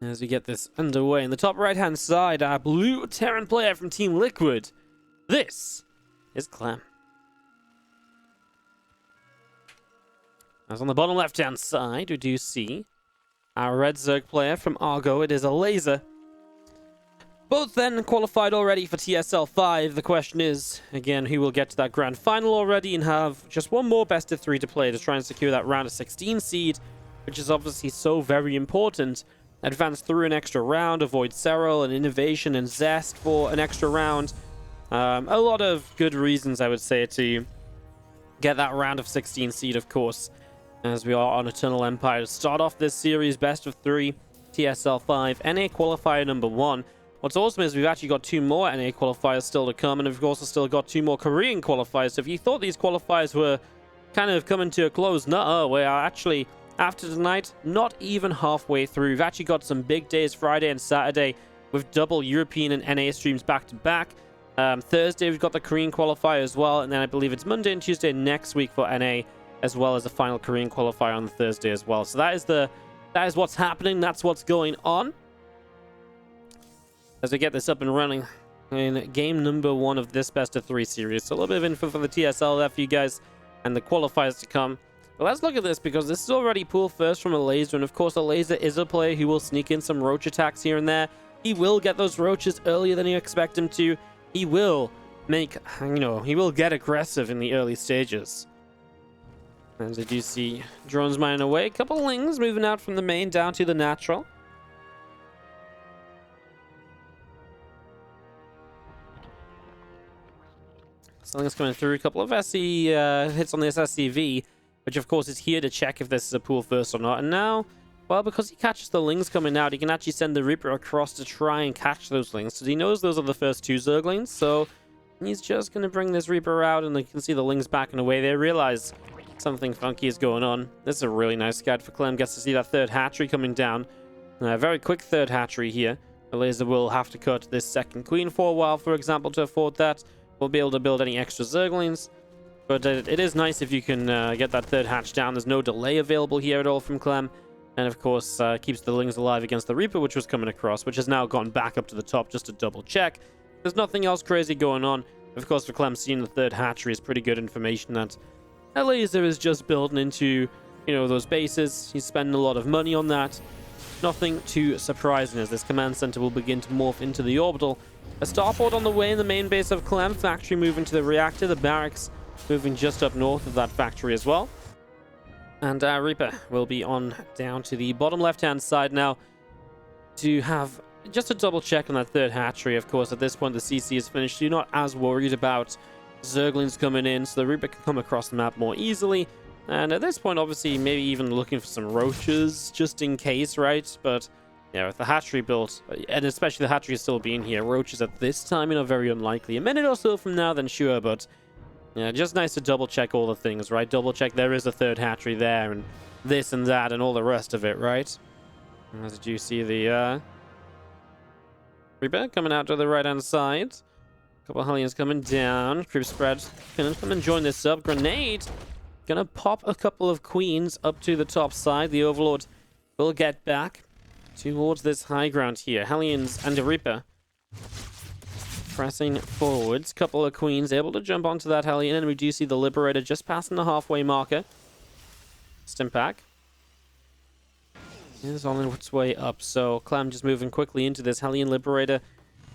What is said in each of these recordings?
As we get this underway, in the top right-hand side, our blue Terran player from Team Liquid. This is Clem. As on the bottom left-hand side, we do see our red Zerg player from Argo. It is Elazer. Both then qualified already for TSL 5. The question is, again, who will get to that grand final already and have just one more best of 3 to play to try and secure that round of 16 seed, which is obviously so very important. Advance through an extra round, avoid Serral and Innovation and Zest for an extra round. A lot of good reasons, I would say, to get that round of 16 seed, of course, as we are on Eternal Empire to start off this series, best of 3, TSL 5, NA qualifier number 1. What's awesome is we've actually got 2 more NA qualifiers still to come, and we've also still got 2 more Korean qualifiers. So if you thought these qualifiers were kind of coming to a close, no, we are actually, after tonight, not even halfway through. We've actually got some big days, Friday and Saturday, with double European and NA streams back to back. Thursday, we've got the Korean qualifier as well, and then I believe it's Monday and Tuesday next week for NA, as well as the final Korean qualifier on the Thursday as well. So that is what's happening. That's what's going on. As we get this up and running in game number 1 of this best of 3 series. So a little bit of info for the TSL there for you guys and the qualifiers to come. But let's look at this, because this is already pool first from Elazer, and of course Elazer is a player who will sneak in some roach attacks here and there. He will get those roaches earlier than you expect him to. He will make, he will get aggressive in the early stages. As you do see drones mining away, a couple of lings moving out from the main down to the natural. Something's coming through, a couple of SE hits on this SCV, which of course is here to check if this is a pool first or not. And now, well, because he catches the lings coming out, he can actually send the Reaper across to try and catch those lings. So he knows those are the first 2 Zerglings, so he's just going to bring this Reaper out, and you can see the lings backing away. They realize something funky is going on. This is a really nice scout for Clem. Gets to see that 3rd hatchery coming down. A very quick 3rd hatchery here. Elazer will have to cut this 2nd queen for a while, for example, to afford that. Won't be able to build any extra Zerglings, but it is nice if you can get that 3rd hatch down. There's no delay available here at all from Clem, and of course keeps the lings alive against the Reaper, which was coming across, which has now gone back up to the top just to double check. There's nothing else crazy going on. Of course, for Clem, seeing the 3rd hatchery is pretty good information that Elazer is just building into, those bases. He's spending a lot of money on that. Nothing too surprising as this command center will begin to morph into the orbital. A starport on the way in the main base of Clem. Factory moving to the reactor. The barracks moving just up north of that factory as well. And Reaper will be on down to the bottom left-hand side now to have just a double check on that 3rd hatchery. Of course, at this point, the CC is finished. You're not as worried about Zerglings coming in, so the Reaper can come across the map more easily. And at this point, obviously, maybe even looking for some roaches just in case, right? But yeah, with the hatchery built, and especially the hatchery still being here, roaches at this time, very unlikely. A minute or so from now, then sure, but yeah, just nice to double check all the things, right? Double check there is a 3rd hatchery there, and this and that, and all the rest of it, right? As you see the Reaper coming out to the right-hand side. A couple of Hellions coming down. Creep spread. Gonna come and join this up. Grenade. Gonna pop a couple of queens up to the top side. The Overlord will get back towards this high ground here. Hellions and a Reaper pressing forwards. Couple of queens able to jump onto that Hellion, and we do see the Liberator just passing the halfway marker. Stimpack is on its way up, so Clem just moving quickly into this Hellion Liberator.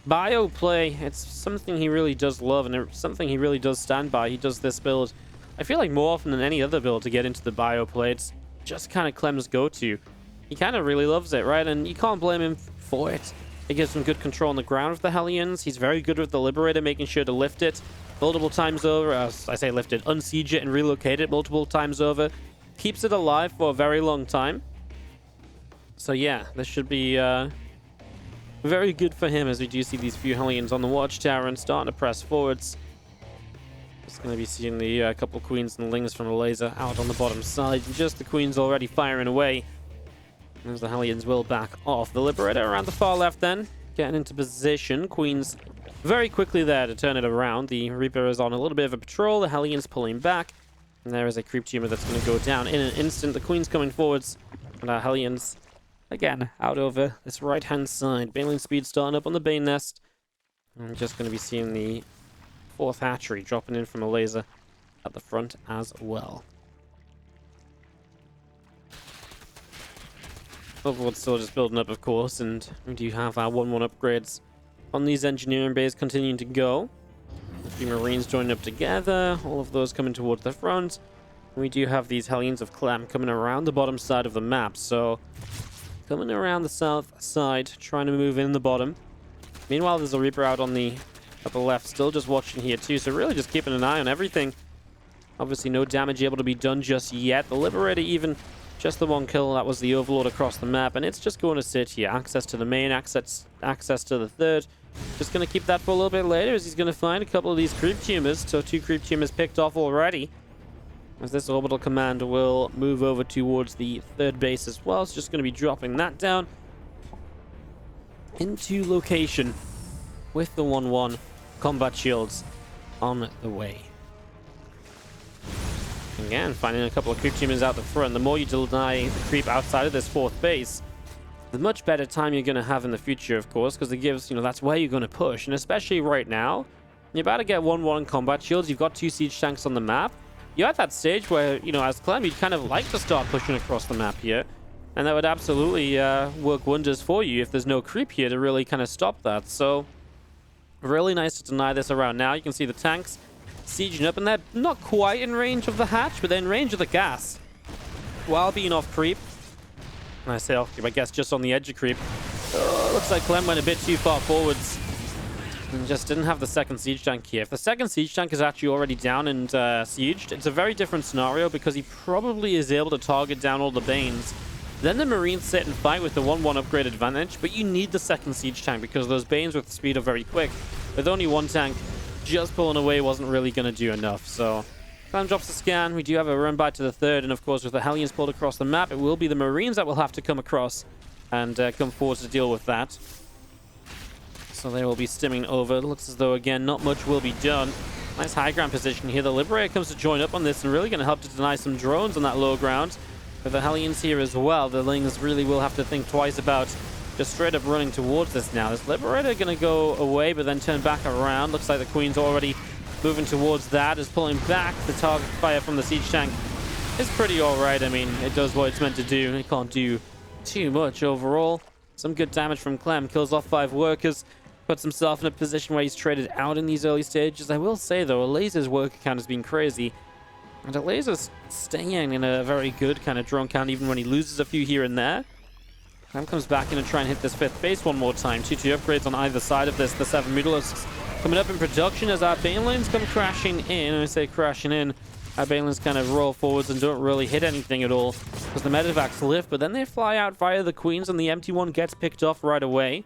Bio play, it's something he really does love, and it's something he really does stand by. He does this build, I feel like, more often than any other build to get into the bio play. It's just kind of Clem's go-to. He kind of really loves it, right? And you can't blame him for it. It gives him good control on the ground with the Hellions. He's very good with the Liberator, making sure to lift it multiple times over. As I say lift it, unsiege it and relocate it multiple times over. Keeps it alive for a very long time. So yeah, this should be very good for him, as we do see these few Hellions on the watchtower and starting to press forwards. Just going to be seeing the couple queens and lings from Elazer out on the bottom side. Just the queens already firing away, as the Hellions will back off. The Liberator around the far left then, getting into position. Queens very quickly there to turn it around. The Reaper is on a little bit of a patrol. The Hellions pulling back. And there is a creep tumor that's going to go down in an instant. The Queen's coming forwards, and our Hellions again, out over this right-hand side. Baneling speed starting up on the Bane Nest. I'm just going to be seeing the 4th hatchery dropping in from Elazer at the front as well. Overlord's still just building up, of course, and we do have our 1-1 upgrades on these engineering bays continuing to go. A few Marines joining up together, all of those coming towards the front. We do have these Hellions of Clem coming around the bottom side of the map, so coming around the south side, trying to move in the bottom. Meanwhile, there's a Reaper out on the upper left, still just watching here too, so really just keeping an eye on everything. Obviously, no damage able to be done just yet. The Liberator even just the 1 kill, that was the Overlord across the map, and it's just going to sit here. Access to the main, access to the 3rd. Just going to keep that for a little bit later as he's going to find a couple of these creep tumors. So 2 creep tumors picked off already. As this orbital command will move over towards the 3rd base as well. It's just going to be dropping that down into location with the 1-1 combat shields on the way. Again, finding a couple of creep tumors out the front. The more you deny the creep outside of this 4th base, the much better time you're going to have in the future, of course, because it gives, that's where you're going to push. And especially right now, you're about to get 1-1 combat shields. You've got 2 siege tanks on the map. You're at that stage where, as Clem, you'd kind of like to start pushing across the map here. And that would absolutely work wonders for you if there's no creep here to really kind of stop that. So, really nice to deny this around now. You can see the tanks sieging up, and they're not quite in range of the hatch, but they're in range of the gas. While being off creep, and I say off creep, I guess just on the edge of creep. Looks like Clem went a bit too far forwards and just didn't have the 2nd siege tank here. If the 2nd siege tank is actually already down and sieged, it's a very different scenario because he probably is able to target down all the Banes. Then the Marines sit and fight with the 1-1 upgrade advantage, but you need the 2nd siege tank because those Banes with speed are very quick. With only 1 tank, just pulling away wasn't really going to do enough. So Clem drops the scan. We do have a run by to the 3rd, and of course with the Hellions pulled across the map, it will be the Marines that will have to come across and come forward to deal with that. So they will be stimming over. It looks as though, again, not much will be done. Nice high ground position here. The Liberator comes to join up on this and really going to help to deny some drones on that low ground. With the Hellions here as well, the Lings really will have to think twice about just straight up running towards this now. This Liberator going to go away, but then turn back around. Looks like the Queen's already moving towards that. Is pulling back. The target fire from the siege tank is pretty alright. I mean, it does what it's meant to do. It can't do too much overall. Some good damage from Clem. Kills off 5 workers. Puts himself in a position where he's traded out in these early stages. I will say, though, Elazer's worker count has been crazy. And Elazer's staying in a very good kind of drone count, even when he loses a few here and there. Clem comes back in and try and hit this 5th base one more time. 2-2 upgrades on either side of this. The 7 Mutalisks coming up in production as our Banelings come crashing in. And I say crashing in, our Banelings kind of roll forwards and don't really hit anything at all because the medevacs lift, but then they fly out via the Queens and the empty one gets picked off right away.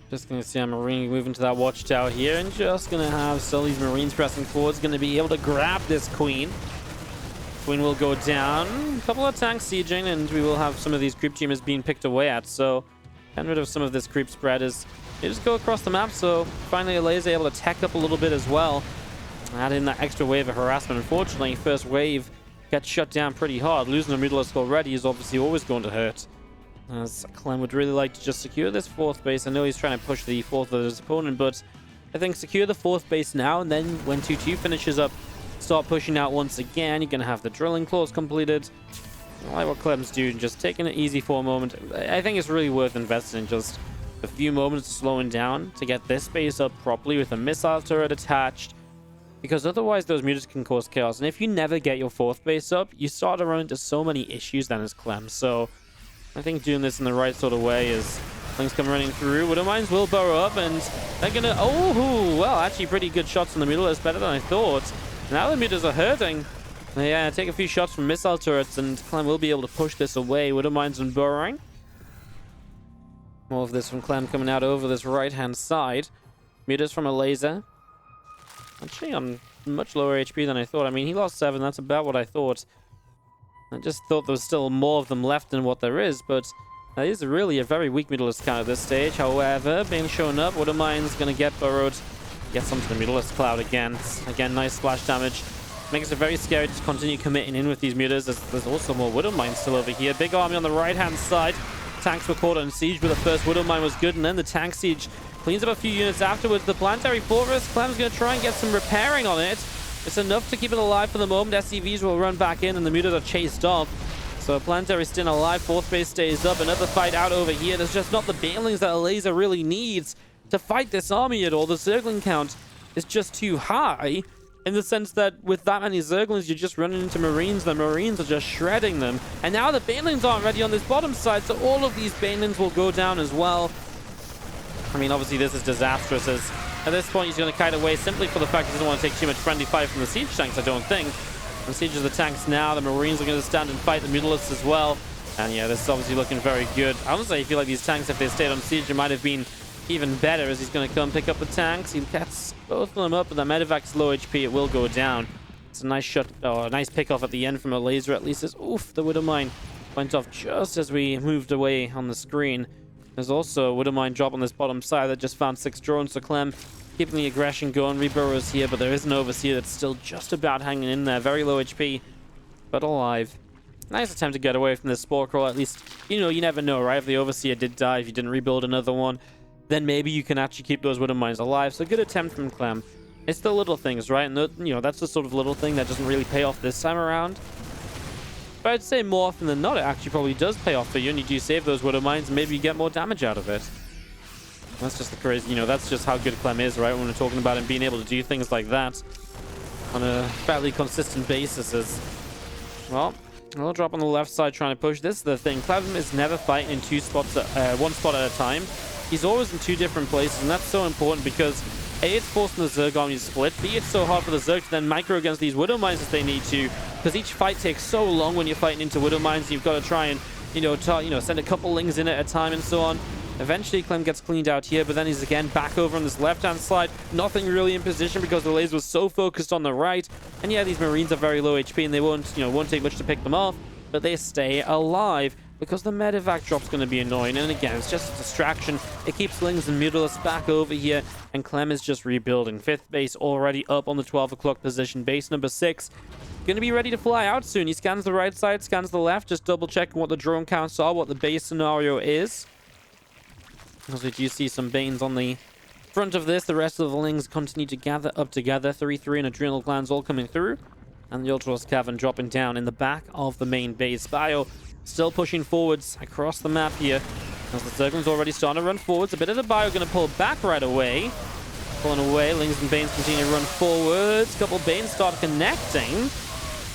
Just going to see our Marine moving to that watchtower here, and just going to have Sully's Marines pressing forward. Going to be able to grab this Queen. Queen will go down. A couple of tanks sieging, and we will have some of these creep teamers being picked away at. So, getting rid of some of this creep spread is they just go across the map. So, finally, Elazer able to tech up a little bit as well. Add in that extra wave of harassment. Unfortunately, first wave gets shut down pretty hard. Losing a Mutalisk already is obviously always going to hurt. As Clem would really like to just secure this 4th base. I know he's trying to push the 4th of his opponent, but I think secure the 4th base now, and then when 2-2 finishes up, start pushing out once again. You're going to have the drilling clause completed. I like what Clem's doing, just taking it easy for a moment. I think it's really worth investing in just a few moments slowing down to get this base up properly with a missile turret attached, because otherwise those mutants can cause chaos. And if you never get your 4th base up, you start to run into so many issues then as Clem. So I think doing this in the right sort of way is things come running through. Widowmines will burrow up, and they're gonna... Oh, well, actually pretty good shots on the Mutilus, better than I thought. Now the Mutilus are hurting. They take a few shots from missile turrets, and Clem will be able to push this away. Widowmines and burrowing. More of this from Clem coming out over this right-hand side. Mutilus from Elazer. Actually, on much lower HP than I thought. I mean, he lost 7. That's about what I thought. I just thought there was still more of them left than what there is, but that is really a very weak Mutalisk count at this stage. However, being shown up, Widowmine's going to get burrowed Gets onto the Mutalisk Cloud again. Again, nice splash damage. Makes it very scary to continue committing in with these mutas. There's also more Widow Mines still over here. Big army on the right-hand side. Tanks were caught on siege, but the first Widow Mine was good, and then the tank siege cleans up a few units afterwards. The Planetary Fortress, Clem's going to try and get some repairing on it. It's enough to keep it alive for the moment. SCVs will run back in, and the mutas are chased off. So Planetary still alive. Fourth base stays up. Another fight out over here. There's just not the banelings that Elazer really needs to fight this army at all. The Zergling count is just too high, in the sense that with that many Zerglings, you're just running into Marines. The Marines are just shredding them. And now the Banelings aren't ready on this bottom side, so all of these Banelings will go down as well. I mean, obviously this is disastrous, as at this point he's going to kite away simply for the fact he doesn't want to take too much friendly fire from the siege tanks, I don't think. The siege of the tanks now, the Marines are going to stand and fight the Mutalisks as well. And yeah, this is obviously looking very good. I honestly feel like these tanks, if they stayed on siege, it might have been even better, as he's going to come pick up the tanks. He gets both of them up, but the medevac's low HP. It will go down. It's a nice shot, a nice pick off at the end from Elazer. At least it's oof. The Widow Mine went off just as we moved away on the screen. There's also a Widow Mine drop on this bottom side that just found 6 drones. So Clem keeping the aggression going. Reburrows here, but there is an Overseer that's still just about hanging in there. Very low HP, but alive. Nice attempt to get away from this Spore Crawl. At least, you know, you never know, right? If the Overseer did die, if you didn't rebuild another one, then maybe you can actually keep those Widow Mines alive. So good attempt from Clem. It's the little things, right? And you know, that's the sort of little thing that doesn't really pay off this time around. But I'd say more often than not, it actually probably does pay off for you, and you do save those Widow Mines, and maybe you get more damage out of it. That's just the crazy, you know, that's just how good Clem is, right? When we're talking about him being able to do things like that on a fairly consistent basis. Is, well, I'll drop on the left side trying to push. This is the thing. Clem is never fighting in one spot at a time. He's always in 2 different places, and that's so important because A, it's forcing the Zerg army to split. B, it's so hard for the Zerg to then micro against these Widow Mines if they need to, because each fight takes so long when you're fighting into Widow Mines. You've got to try and, send a couple lings in at a time and so on. Eventually, Clem gets cleaned out here, but then he's again back over on this left-hand side. Nothing really in position because the Elazer was so focused on the right. And yeah, these Marines are very low HP, and they won't take much to pick them off, but they stay alive, because the medevac drop's going to be annoying. And again, it's just a distraction. It keeps Lings and Mutalisks back over here, and Clem is just rebuilding. 5th base already up on the 12 o'clock position. Base number 6 going to be ready to fly out soon. He scans the right side, scans the left, just double checking what the drone counts are, what the base scenario is. As we do see some Banes on the front of this, the rest of the Lings continue to gather up together. 3-3 and Adrenal Glands all coming through, and the Ultralos Cavern dropping down in the back of the main base. Bio still pushing forwards across the map here, as the Zerglings already starting to run forwards. A bit of the Bio going to pull back right away. Pulling away, Lings and Banes continue to run forwards. A couple Banes start connecting.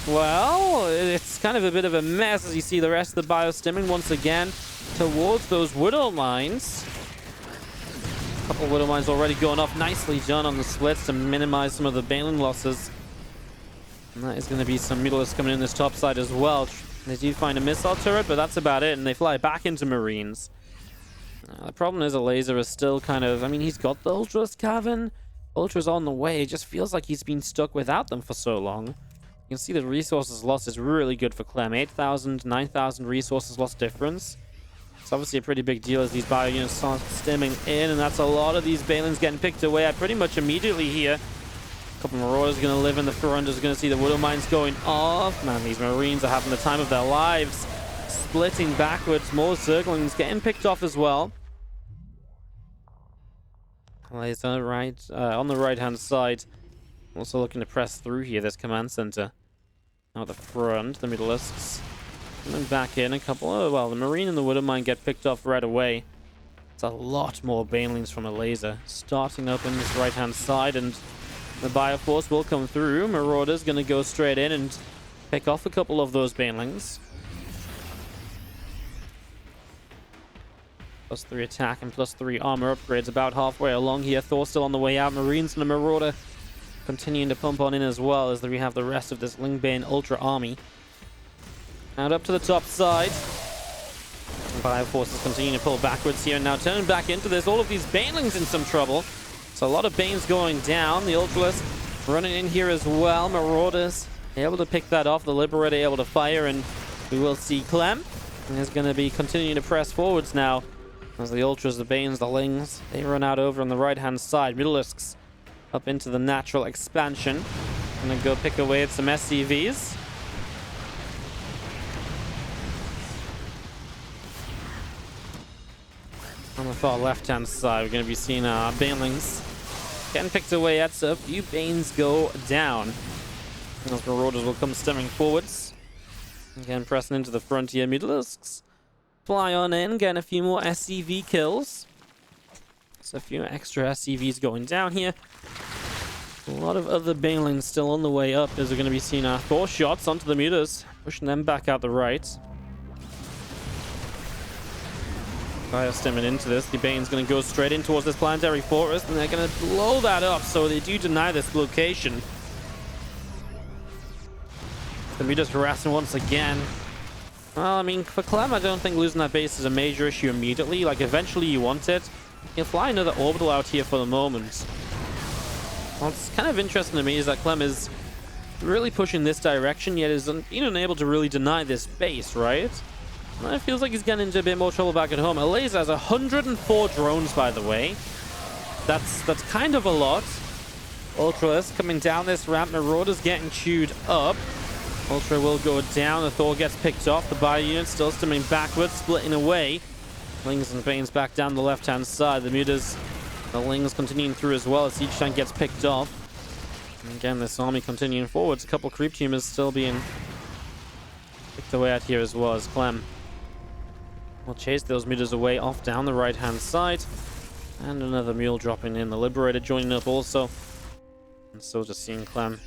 Well, it's kind of a bit of a mess as you see the rest of the Bio stimming once again towards those Widow Mines. A couple Widow Mines already going off. Nicely done on the splits to minimize some of the Baneling losses. And that is going to be some Mutalisks coming in this top side as well. They do find a missile turret, but that's about it, and they fly back into Marines. The problem is Elazer is still kind of... I mean, he's got the Ultra's Cavern. Ultra's on the way. It just feels like he's been stuck without them for so long. You can see the resources lost is really good for Clem. 8,000, 9,000 resources lost difference. It's obviously a pretty big deal as these bio units start stimming in, and that's a lot of these Balins getting picked away at pretty much immediately here. A couple Marauders going to live in the front. Is going to see the Widow Mines going off. Man, these Marines are having the time of their lives. Splitting backwards. More Zerglings getting picked off as well. Elazer right, on the right-hand side. Also looking to press through here, this command center. Now the front, the Mutalisks. And then back in a couple. Oh, well, the Marine and the Widow Mine get picked off right away. It's a lot more Banelings from Elazer. Starting up in this right-hand side, and the Bioforce will come through. Marauder's going to go straight in and pick off a couple of those Banelings. +3 attack and +3 armor upgrades about halfway along here. Thor still on the way out. Marines and the Marauder continuing to pump on in as well as we have the rest of this Lingbane Ultra army. Out up to the top side. Bioforces continuing to pull backwards here, and now turning back into this. All of these Banelings in some trouble. So a lot of Banes going down. The Ultralis running in here as well. Marauders able to pick that off. The Liberator able to fire, and we will see Clem. And is going to be continuing to press forwards now. As the Ultras, the Banes, the Lings, they run out over on the right-hand side. Mutalisks up into the natural expansion. Gonna go pick away at some SCVs. On the far left-hand side, we're going to be seeing our Banelings getting picked away at, so a few Banes go down. Those Marauders will come stemming forwards. Again, pressing into the frontier. Mutalisks fly on in, getting a few more SCV kills. So a few extra SCVs going down here. A lot of other Banelings still on the way up, as we're going to be seeing our 4 shots onto the Mutas, pushing them back out the right. Stemming into this, the Bane's going to go straight in towards this planetary fortress, and they're going to blow that up, so they do deny this location. The Mutas harassing once again. Well, I mean, for Clem, I don't think losing that base is a major issue immediately. Like, eventually you want it. He'll fly another orbital out here for the moment. What's kind of interesting to me is that Clem is really pushing this direction, yet is being unable to really deny this base, right? It feels like he's getting into a bit more trouble back at home. Elazer has 104 drones, by the way. That's kind of a lot. Ultras coming down this ramp. Marauders getting chewed up. Ultra will go down. The Thor gets picked off. The bio unit still stemming backwards, splitting away. Lings and Banes back down the left-hand side. The Mutas, the Lings continuing through as well as each tank gets picked off. And again, this army continuing forwards. A couple creep tumors still being picked away at here as well as Clem. We'll chase those Mutas away off down the right-hand side. And another mule dropping in. The Liberator joining up also. And still just seeing Clem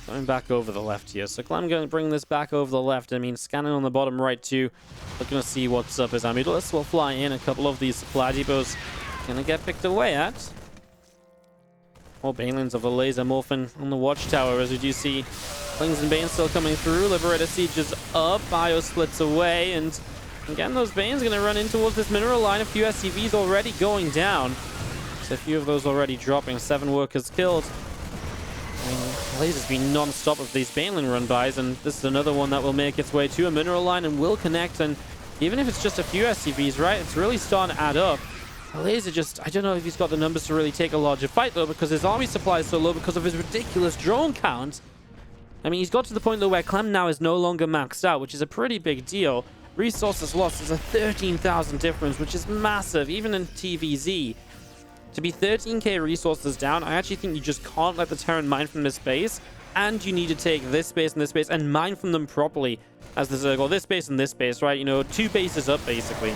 going back over the left here. So Clem going to bring this back over the left. I mean, scanning on the bottom right too. Looking to see what's up as our Mutalists will fly in. A couple of these supply depots going to get picked away at. More Banelings of the Elazer morphing on the watchtower as we do see Lings and Banes still coming through. Liberator sieges up. Bio splits away, and again, those Banes going to run in towards this mineral line. A few SCVs already going down. So a few of those already dropping. 7 workers killed. I mean, Elazer's been non-stop of these Baneling run-bys, and this is another one that will make its way to a mineral line and will connect. And even if it's just a few SCVs, right, it's really starting to add up. Elazer just, I don't know if he's got the numbers to really take a larger fight, though, because his army supply is so low because of his ridiculous drone count. I mean, he's got to the point, though, where Clem now is no longer maxed out, which is a pretty big deal. Resources lost is a 13,000 difference, which is massive, even in TVZ. To be 13k resources down, I actually think you just can't let the Terran mine from this base, and you need to take this base and this base and mine from them properly as the Zerg, or this base and this base, right? You know, 2 bases up, basically,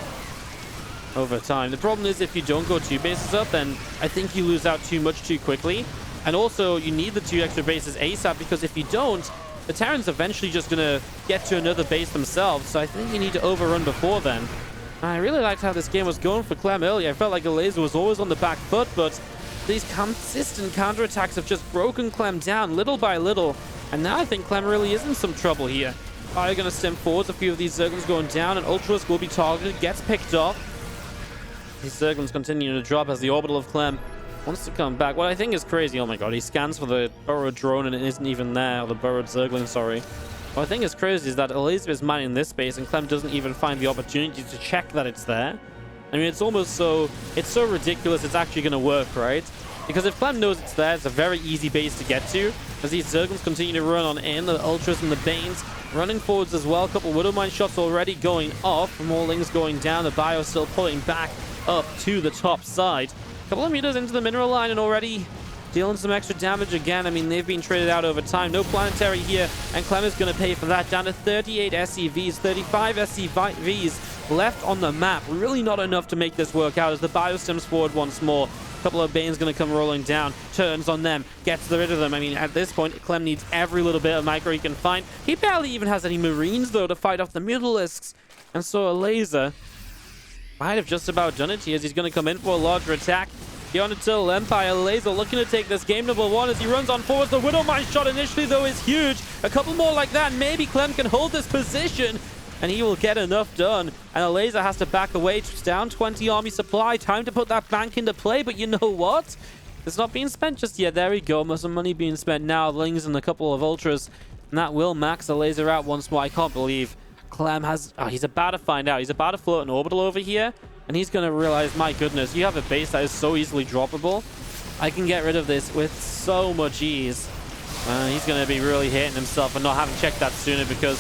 over time. The problem is if you don't go 2 bases up, then I think you lose out too much too quickly. And also, you need the 2 extra bases ASAP, because if you don't, the Terran's eventually just going to get to another base themselves, so I think you need to overrun before then. I really liked how this game was going for Clem earlier. I felt like Elazer was always on the back foot, but these consistent counterattacks have just broken Clem down little by little, and now I think Clem really is in some trouble here. Are going to stem forwards, a few of these Zerglings going down, and Ultras will be targeted, gets picked off. These Zerglings continue to drop as the orbital of Clem wants to come back. What I think is crazy, oh my god, he scans for the burrowed drone and it isn't even there, or the burrowed Zergling, sorry. What I think is crazy is that Elazer is mining this space and Clem doesn't even find the opportunity to check that it's there. I mean, it's almost so, it's so ridiculous it's actually going to work, right? Because if Clem knows it's there, it's a very easy base to get to. As these Zerglings continue to run on in, the Ultras and the Banes running forwards as well. A couple Widowmine shots already going off. More Lings going down. The Bio still pulling back up to the top side. A couple of meters into the mineral line and already dealing some extra damage again. I mean, they've been traded out over time. No planetary here, and Clem is going to pay for that. Down to 38 SCVs, 35 SCVs left on the map. Really not enough to make this work out as the Bio stems forward once more. A couple of Banes going to come rolling down, turns on them, gets rid of them. I mean, at this point, Clem needs every little bit of micro he can find. He barely even has any Marines, though, to fight off the Mutalisks. And so Elazer might have just about done it here as he's going to come in for a larger attack. Beyond until Empire, Elazer looking to take this game number 1 as he runs on forward. The Widowmine shot initially, though, is huge. A couple more like that, maybe Clem can hold this position, and he will get enough done. And Elazer has to back away. It's down 20 army supply. Time to put that bank into play, but you know what? It's not being spent just yet. There we go. Some money being spent now. Lings and a couple of Ultras, and that will max Elazer out once more. I can't believe Clem has... Oh, he's about to find out. He's about to float an orbital over here. And he's going to realize, my goodness, you have a base that is so easily droppable. I can get rid of this with so much ease. He's going to be really hating himself for not having checked that sooner, because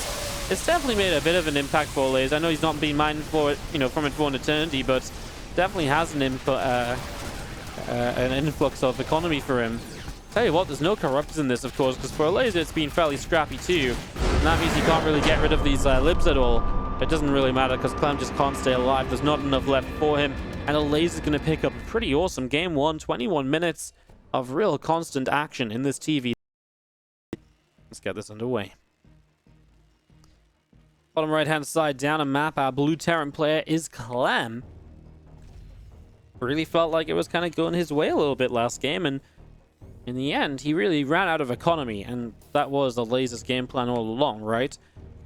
it's definitely made a bit of an impact for Elazer. I know he's not been minded for it, from it for an eternity, but definitely has an input, an influx of economy for him. Tell you what, there's no corruptors in this, of course, because for Elazer it's been fairly scrappy too. And that means you can't really get rid of these libs at all. It doesn't really matter because Clem just can't stay alive. There's not enough left for him. And Elazer's going to pick up a pretty awesome game one. 21 minutes of real constant action in this TV. Let's get this underway. Bottom right-hand side, down a map, our blue Terran player is Clem. Really felt like it was kind of going his way a little bit last game, and in the end, he really ran out of economy, and that was Elazer's game plan all along, right?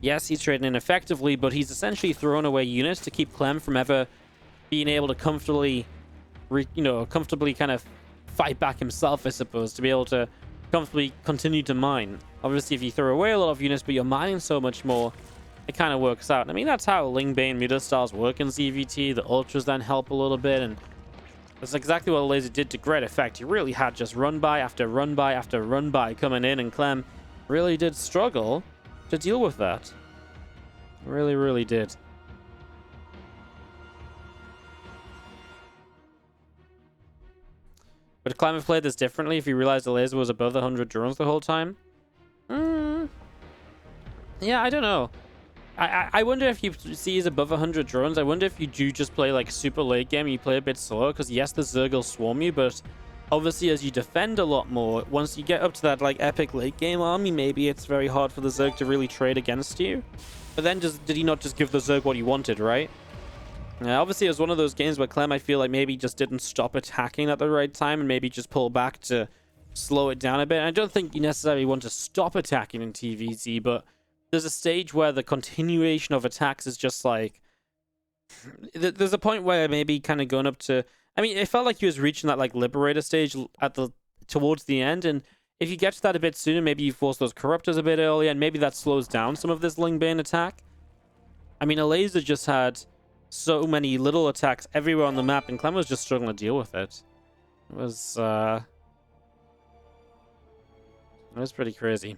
Yes, he's trading in effectively, but he's essentially thrown away units to keep Clem from ever being able to comfortably kind of fight back himself, I suppose, to be able to comfortably continue to mine. Obviously, if you throw away a lot of units, but you're mining so much more, it kind of works out. I mean, that's how Lingbane meter styles work in ZVT. The Ultras then help a little bit, and that's exactly what Elazer did to great effect. He really had just run by after run by after run by coming in, and Clem really did struggle to deal with that. Really, really did. Would Clem have played this differently if he realized Elazer was above the 100 drones the whole time? Yeah, I don't know. I wonder if you see he's above 100 drones. I wonder if you do just play like super late game and you play a bit slower, because yes, the Zerg will swarm you, but obviously as you defend a lot more, once you get up to that like epic late game army, maybe it's very hard for the Zerg to really trade against you. But then did he not just give the Zerg what he wanted, right? Obviously it was one of those games where Clem, I feel like, maybe just didn't stop attacking at the right time and maybe just pull back to slow it down a bit. And I don't think you necessarily want to stop attacking in TVZ, but there's a stage where the continuation of attacks is just like... There's a point where maybe kind of going up to... I mean, it felt like he was reaching that like Liberator stage towards the end, and if you get to that a bit sooner, maybe you force those Corruptors a bit earlier, and maybe that slows down some of this Lingbane attack. I mean, Elazer just had so many little attacks everywhere on the map, and Clem was just struggling to deal with it. It was pretty crazy.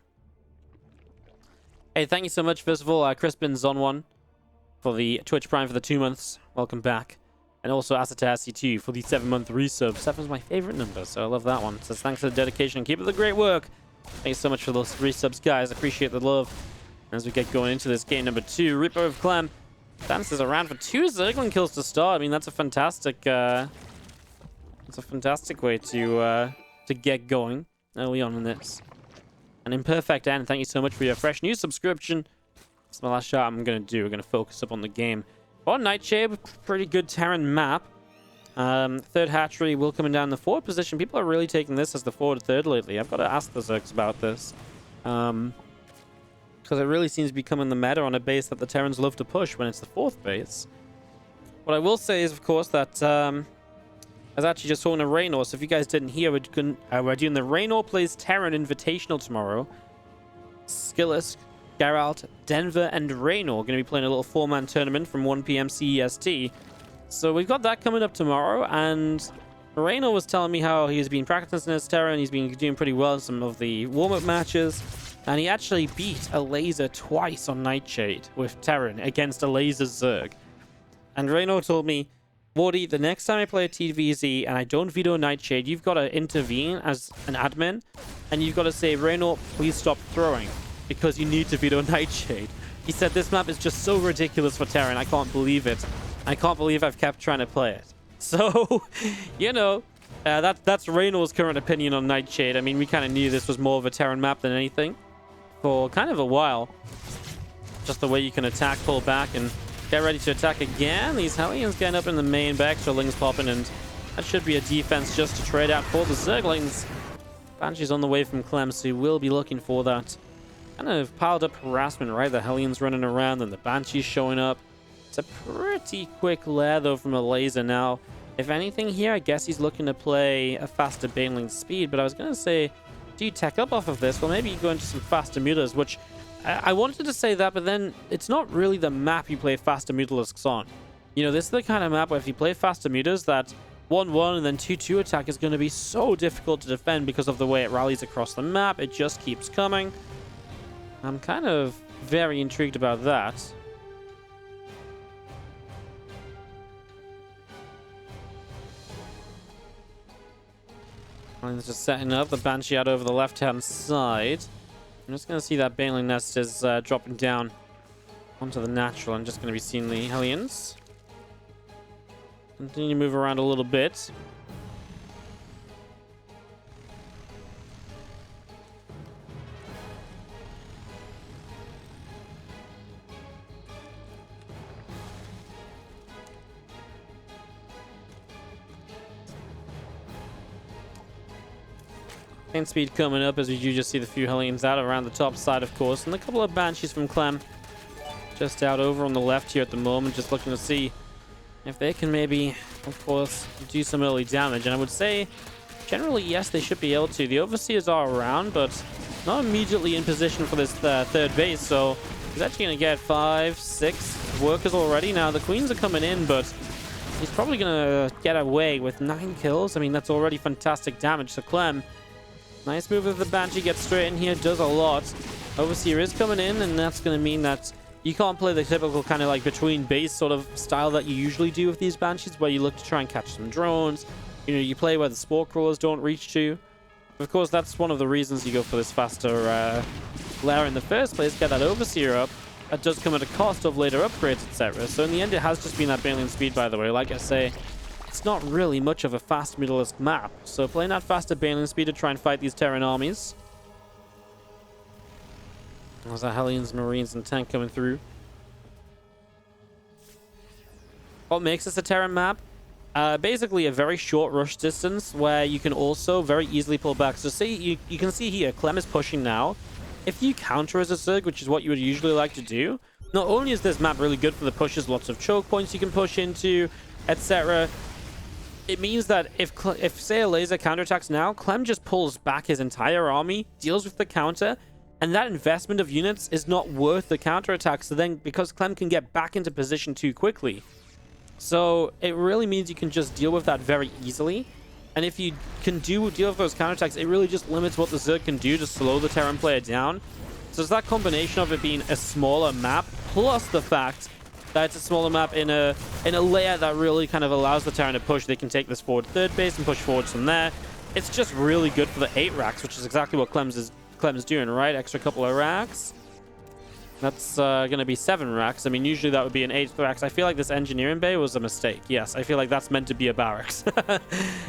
Hey, thank you so much, first of all, Crispin's on one for the Twitch Prime for the 2 months. Welcome back. And also Asatasi2 for the 7-month resub. 7's my favorite number, so I love that one. So thanks for the dedication and keep up the great work. Thanks so much for those resubs, guys. I appreciate the love. As we get going into this game number 2, Reaper of Clem dances around for 2 Zergling kills to start. I mean, that's a fantastic way to get going early on in this. An imperfect end. Thank you so much for your fresh new subscription. That's my last shot I'm going to do. We're going to focus up on the game. On Nightshade, pretty good Terran map. Third hatchery will coming down the forward position. People are really taking this as the forward third lately. I've got to ask the Zergs about this. Because it really seems to be becoming the meta on a base that the Terrans love to push when it's the fourth base. What I will say is, of course, that I was actually just talking to Raynor, so if you guys didn't hear, we're doing the Raynor Plays Terran Invitational tomorrow. Skillis, Geralt, Denver, and Raynor are going to be playing a little 4-man tournament from 1 PM CEST. So we've got that coming up tomorrow, and Raynor was telling me how he's been practicing his Terran. He's been doing pretty well in some of the warm-up matches, and he actually beat Elazer twice on Nightshade with Terran against Elazer's Zerg. And Raynor told me, Wardy, the next time I play a TVZ and I don't veto Nightshade, you've got to intervene as an admin, and you've got to say, Raynor, please stop throwing, because you need to veto Nightshade. He said this map is just so ridiculous for Terran. I can't believe it. I can't believe I've kept trying to play it. So, you know, that's Raynor's current opinion on Nightshade. I mean, we kind of knew this was more of a Terran map than anything for kind of a while. Just the way you can attack, pull back, and get ready to attack again. These Hellions getting up in the main, back Lings popping, and that should be a defense just to trade out for the Zerglings. Banshee's on the way from Clem, so you will be looking for that kind of piled up harassment, right? The Hellions running around and the Banshee's showing up. It's a pretty quick lair, though, from Elazer now. If anything here, I guess he's looking to play a faster Baneling speed, but I was going to say, do you tech up off of this? Well, maybe you go into some faster mutas, which I wanted to say that, but then it's not really the map you play faster mutalisks on. You know, this is the kind of map where if you play faster mutas, that 1-1 and then 2-2 attack is going to be so difficult to defend because of the way it rallies across the map. It just keeps coming. I'm kind of very intrigued about that. I'm just setting up the Banshee out over the left-hand side. I'm just going to see that Baneling Nest is dropping down onto the natural. I'm just going to be seeing the Hellions. Continue to move around a little bit. Speed coming up as we do just see the few Hellions out around the top side, of course, and a couple of Banshees from Clem just out over on the left here at the moment, just looking to see if they can maybe, of course, do some early damage. And I would say generally yes, they should be able to. The Overseers are around, but not immediately in position for this third base, so he's actually going to get 5-6 workers already. Now the Queens are coming in, but he's probably going to get away with 9 kills. I mean, that's already fantastic damage. So Clem, nice move of the Banshee, gets straight in here, does a lot. Overseer is coming in, and that's going to mean that you can't play the typical kind of like between base sort of style that you usually do with these Banshees, where you look to try and catch some drones. You know, you play where the Spore Crawlers don't reach to. Of course, that's one of the reasons you go for this faster layer in the first place, get that Overseer up. That does come at a cost of later upgrades, etc. So in the end, it has just been that Baneling speed, by the way. Like I say, it's not really much of a fast middleist map, so playing that faster Baneling speed to try and fight these Terran armies. There's our Hellions, Marines, and tank coming through. What makes this a Terran map? Basically a very short rush distance where you can also very easily pull back. So see, you can see here, Clem is pushing now. If you counter as a Zerg, which is what you would usually like to do, not only is this map really good for the pushes, lots of choke points you can push into, etc. It means that if say Elazer counterattacks now, Clem just pulls back his entire army, deals with the counter, and that investment of units is not worth the counterattack. So then, because Clem can get back into position too quickly. So it really means you can just deal with that very easily. And if you can deal with those counterattacks, it really just limits what the Zerg can do to slow the Terran player down. So it's that combination of it being a smaller map, plus the fact that it's a smaller map in a layer that really kind of allows the Terran to push. They can take this forward third base and push forwards from there. It's just really good for the 8 racks, which is exactly what Clem is doing, right? Extra couple of racks. That's going to be 7 racks. I mean, usually that would be an 8th racks. I feel like this engineering bay was a mistake. Yes, I feel like that's meant to be a barracks.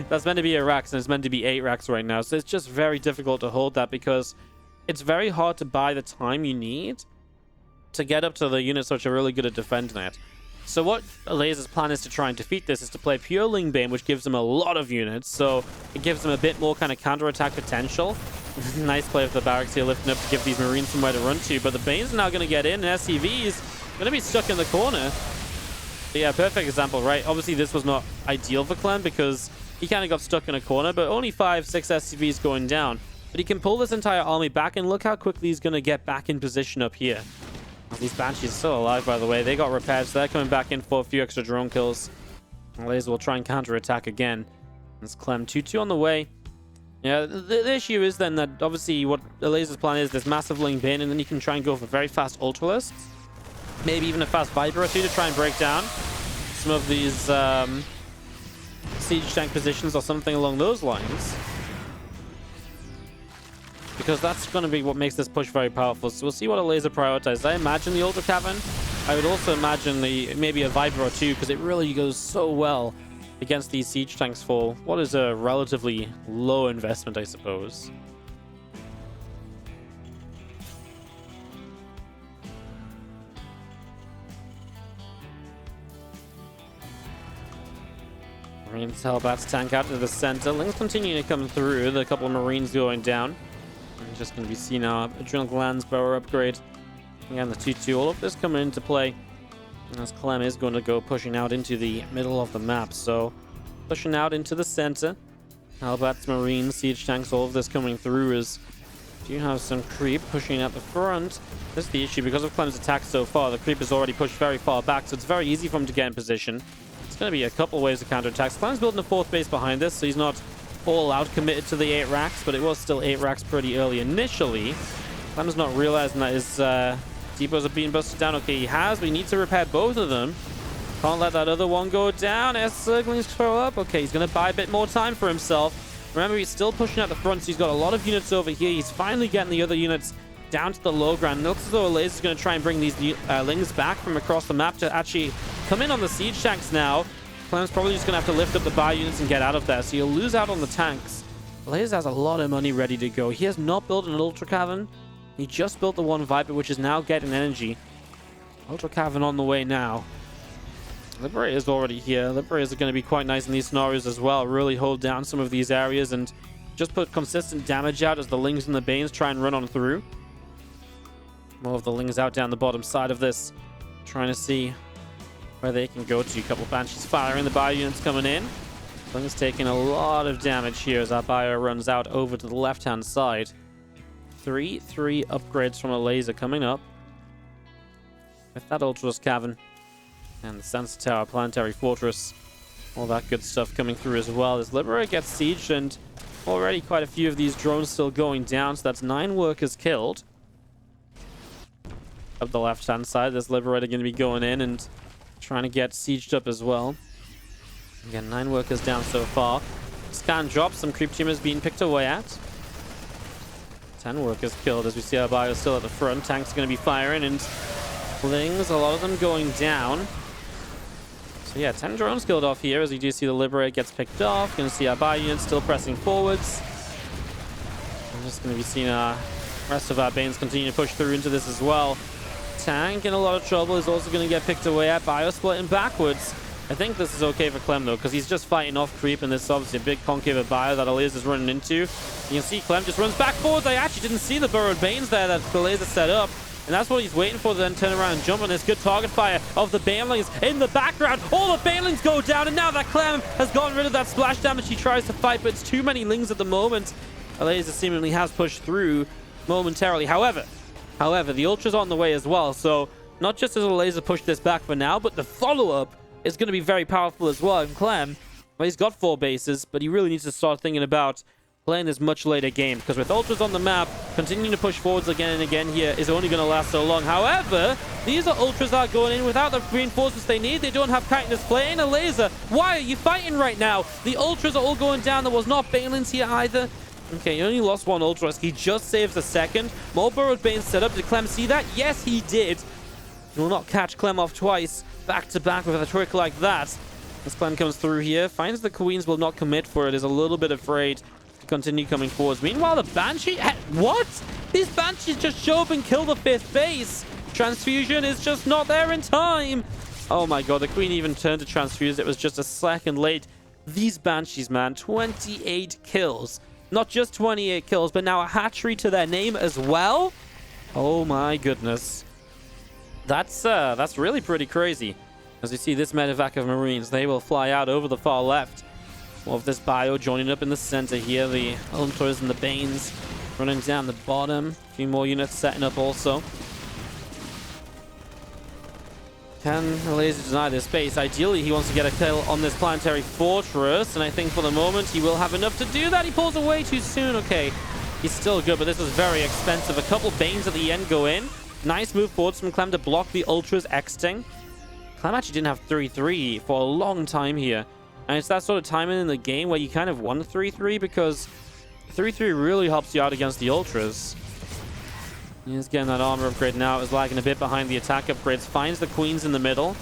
That's meant to be a racks, and it's meant to be 8 racks right now. So it's just very difficult to hold that because it's very hard to buy the time you need to get up to the units which are really good at defending it. So what Elazer's plan is to try and defeat this is to play pure Ling Bane, which gives him a lot of units. So it gives him a bit more kind of counterattack potential. Nice play with the barracks here, lifting up to give these Marines somewhere to run to. But the Bane's now going to get in, and SCV's going to be stuck in the corner. But yeah, perfect example, right? Obviously, this was not ideal for Clem because he kind of got stuck in a corner, but only 5-6 SCVs going down. But he can pull this entire army back, and look how quickly he's going to get back in position up here. These Banshees are still alive, by the way. They got repaired, so they're coming back in for a few extra drone kills. Elazer will try and counterattack again. There's Clem 2-2 on the way. Yeah, the issue is then that obviously what Elazer's plan is this massive Ling Bane, and then you can try and go for very fast Ultralists. Maybe even a fast Viper or two to try and break down some of these siege tank positions or something along those lines. Because that's going to be what makes this push very powerful. So we'll see what Elazer prioritizes. I imagine the Ultra Cavern. I would also imagine maybe a Viper or two, because it really goes so well against these siege tanks for what is a relatively low investment, I suppose. Marines Hellbats tank out to the center. Lings continuing to come through. The couple of Marines going down. I'm just going to be seeing our Adrenal Glands power upgrade. Again, the 2-2. All of this coming into play. As Clem is going to go pushing out into the middle of the map. So, pushing out into the center. Hellbats, Marines, Siege Tanks, all of this coming through as you have some creep pushing at the front. That's the issue. Because of Clem's attack so far, the creep is already pushed very far back, so it's very easy for him to get in position. It's going to be a couple ways to counterattack. Clem's building a 4th base behind this, so he's not all out committed to the 8 racks, but it was still 8 racks pretty early initially. Clem's not realizing that his depots are being busted down. Okay, he has, but he needs to repair both of them. Can't let that other one go down. As circlings throw up. Okay, he's going to buy a bit more time for himself. Remember, he's still pushing out the front, so he's got a lot of units over here. He's finally getting the other units down to the low ground. It looks as though Elazer's going to try and bring these lings back from across the map to actually come in on the siege tanks now. Clem's probably just going to have to lift up the bio units and get out of there, so he'll lose out on the tanks. Elazer has a lot of money ready to go. He has not built an Ultra Cavern. He just built the one Viper, which is now getting energy. Ultra Cavern on the way now. Liberators already here. Liberators are going to be quite nice in these scenarios as well. Really hold down some of these areas and just put consistent damage out as the Lings and the Banes try and run on through. More of the Lings out down the bottom side of this. Trying to see where they can go to. A couple Banshees firing. The bio units coming in. Lings taking a lot of damage here as our bio runs out over to the left-hand side. 3 upgrades from Elazer coming up. With that Ultros Cavern. And the Sensor Tower, Planetary Fortress. All that good stuff coming through as well. As Liberator gets sieged, and already quite a few of these drones still going down. So that's 9 workers killed. Up the left-hand side, this Liberator going to be going in and trying to get sieged up as well. Again, 9 workers down so far. Scan drops, some creep tumors being picked away at. 10 workers killed as we see our bio still at the front. Tanks going to be firing and Lings, a lot of them going down. So yeah, 10 drones killed off here as we do see the Liberator gets picked off. Going to see our bio units still pressing forwards. I'm just going to be seeing our rest of our Banes continue to push through into this as well. Tank in a lot of trouble is also going to get picked away at. Bio splitting backwards. I think this is okay for Clem though, because he's just fighting off creep, and this is obviously a big concave of bio that Elazer is running into. You can see Clem just runs back forwards. I actually didn't see the burrowed Banes there that Elazer set up. And that's what he's waiting for, to then turn around and jump on this good target fire of the Banelings in the background. All the Banelings go down, and now that Clem has gotten rid of that splash damage, he tries to fight, but it's too many Lings at the moment. Elazer seemingly has pushed through momentarily. However, the Ultra's on the way as well, so not just does Elazer push this back for now, but the follow-up is going to be very powerful as well. And Clem, well, he's got 4 bases, but he really needs to start thinking about playing this much later game, because with Ultras on the map, continuing to push forwards again and again here is only going to last so long. However, these are Ultras that are going in without the reinforcements they need. They don't have Chitinous Flame. Elazer, why are you fighting right now? The Ultras are all going down. There was not Banelings here either. Okay, he only lost 1 Ultra. He just saves a second. More Burrowed Banes set up. Did Clem see that? Yes, he did. He will not catch Clem off twice back to back with a trick like that. As Clem comes through here, finds the Queens will not commit for it, is a little bit afraid to continue coming forwards. Meanwhile, the Banshee... What? These Banshees just show up and kill the 5th base. Transfusion is just not there in time. Oh my god, the Queen even turned to transfuse. It was just a second late. These Banshees, man, 28 kills. Not just 28 kills, but now a hatchery to their name as well. Oh my goodness. That's really pretty crazy. As you see this medevac of Marines, they will fly out over the far left. More of this bio joining up in the center here. The Ultras and the Banes running down the bottom. A few more units setting up also. Can Elazer deny this base? Ideally, he wants to get a kill on this planetary fortress, and I think for the moment he will have enough to do that. He pulls away too soon. Okay, he's still good, but this is very expensive. A couple Banes at the end go in. Nice move forwards from Clem to block the Ultras exiting. Clem actually didn't have 3-3 for a long time here. And it's that sort of timing in the game where you kind of want 3-3, because 3-3 really helps you out against the Ultras. He's getting that armor upgrade now. It was lagging a bit behind the attack upgrades. Finds the Queens in the middle.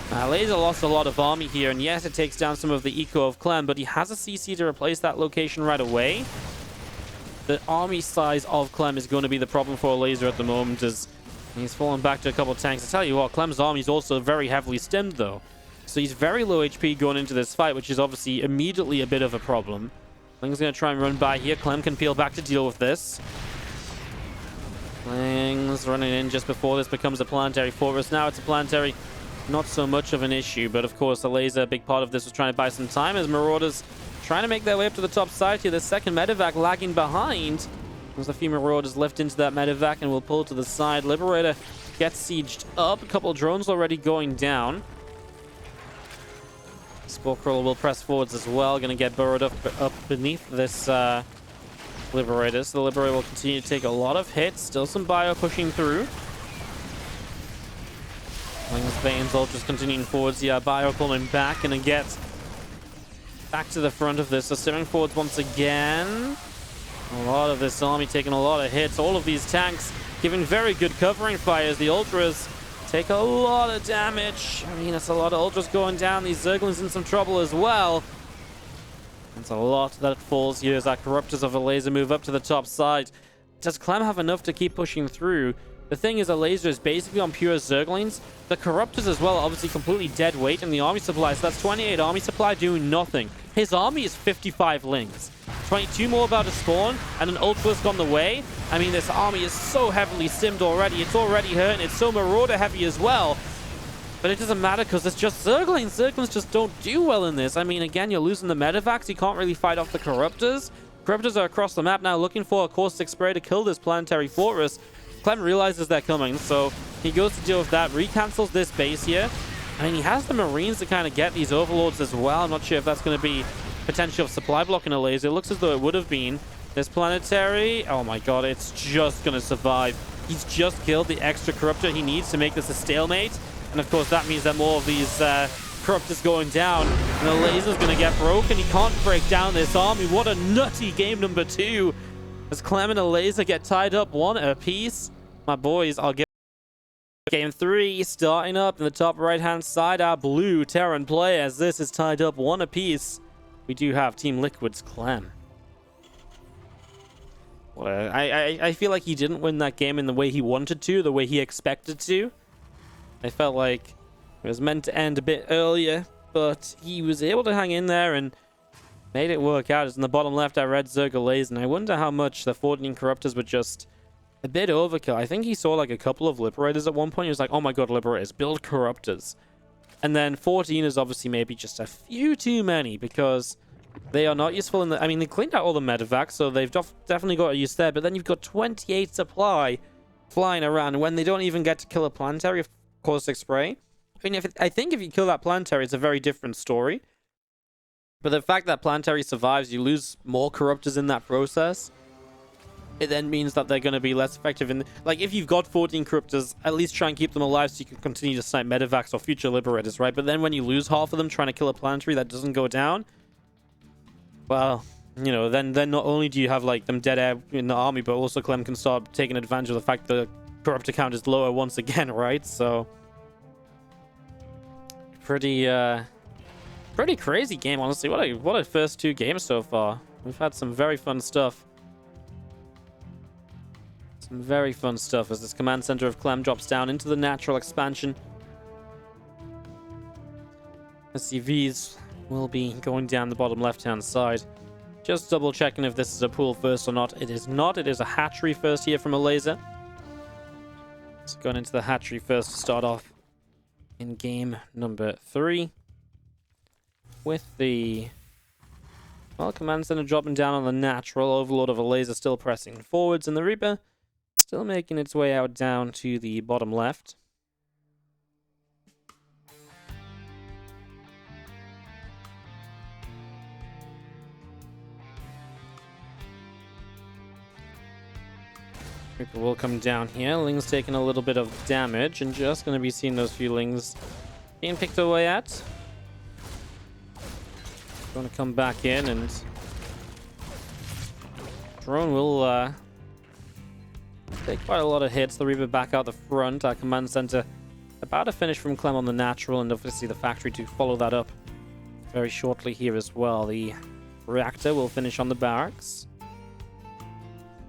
Elazer lost a lot of army here, and yes, it takes down some of the eco of Clem, but he has a CC to replace that location right away. The army size of Clem is going to be the problem for Elazer at the moment, as he's fallen back to a couple of tanks. I tell you what, Clem's army is also very heavily stemmed, though. So he's very low HP going into this fight, which is obviously immediately a bit of a problem. Ling's going to try and run by here. Clem can peel back to deal with this. Ling's running in just before this becomes a planetary fortress. Now it's a planetary, not so much of an issue, but of course Elazer, a big part of this, was trying to buy some time as Marauders trying to make their way up to the top side here. The second medevac lagging behind. As a few Marauders lift into that medevac and will pull to the side. Liberator gets sieged up. A couple of drones already going down. Spore Crawler will press forwards as well. Going to get burrowed up beneath this Liberator. So the Liberator will continue to take a lot of hits. Still some bio pushing through. Wings, Banes, Ultras continuing forwards. Yeah, bio pulling back. Going to get back to the front of this. So steering forwards once again. A lot of this army taking a lot of hits. All of these tanks giving very good covering fires. The Ultras take a lot of damage. I mean, it's a lot of Ultras going down. These Zerglings in some trouble as well. It's a lot that falls here as our Corruptors of Elazer move up to the top side. Does Clem have enough to keep pushing through? The thing is, Elazer is basically on pure Zerglings. The Corruptors as well, obviously completely dead weight in the army supply. So that's 28 army supply doing nothing. His army is 55 Lings. 22 more about to spawn, and an Ultra's gone the way. I mean, this army is so heavily simmed already. It's already hurting. It's so Marauder heavy as well. But it doesn't matter because it's just Zerglings. Zerglings just don't do well in this. I mean, again, you're losing the Medivacs. You can't really fight off the Corruptors. Corruptors are across the map now looking for a caustic spray to kill this planetary fortress. Clem realizes they're coming, so he goes to deal with that. Recancels this base here. I mean, he has the Marines to kind of get these Overlords as well. I'm not sure if that's going to be potential of supply block in Elazer. It looks as though it would have been. This planetary, oh my god, it's just going to survive. He's just killed the extra Corruptor he needs to make this a stalemate. And of course, that means that more of these Corruptors going down. And Elazer's going to get broken. He can't break down this army. What a nutty game number 2. As Clem and Elazer get tied up 1 apiece. My boys, I'll get game 3 starting up in the top right-hand side. Our blue Terran play as this is tied up 1 apiece. We do have Team Liquid's Clem. Well, I feel like he didn't win that game in the way he wanted to, the way he expected to. I felt like it was meant to end a bit earlier, but he was able to hang in there and made it work out. As in the bottom left, I read Zergalaze, and I wonder how much the 14 Corruptors were just a bit overkill. I think he saw like a couple of Liberators at one point. He was like, oh my god, Liberators, build Corruptors. And then 14 is obviously maybe just a few too many because they are not useful in the... I mean, they cleaned out all the Medivacs, so they've definitely got a use there. But then you've got 28 supply flying around when they don't even get to kill a planetary of caustic spray. I mean, I think if you kill that planetary, it's a very different story. But the fact that planetary survives, you lose more Corruptors in that process. It then means that they're going to be less effective in... Like, if you've got 14 Corruptors, at least try and keep them alive so you can continue to snipe Medivacs or future Liberators, right? But then when you lose half of them trying to kill a planetary that doesn't go down, well, you know, then not only do you have, like, them dead air in the army, but also Clem can start taking advantage of the fact the Corruptor count is lower once again, right? So, pretty crazy game, honestly. What a first 2 games so far. We've had some very fun stuff. Some very fun stuff as this command center of Clem drops down into the natural expansion. SCVs will be going down the bottom left-hand side. Just double checking if this is a pool first or not. It is not. It is a hatchery first here from Elazer. It's going into the hatchery first to start off in game number 3. With the... well, command center dropping down on the natural. Overlord of Elazer still pressing forwards, and the Reaper still making its way out down to the bottom left. Reaper will come down here. Ling's taking a little bit of damage and just going to be seeing those few Lings being picked away at. Going to come back in and drone will take quite a lot of hits. The Reaper back out the front. Our command center about to finish from Clem on the natural, and obviously the factory to follow that up very shortly here as well. The reactor will finish on the barracks.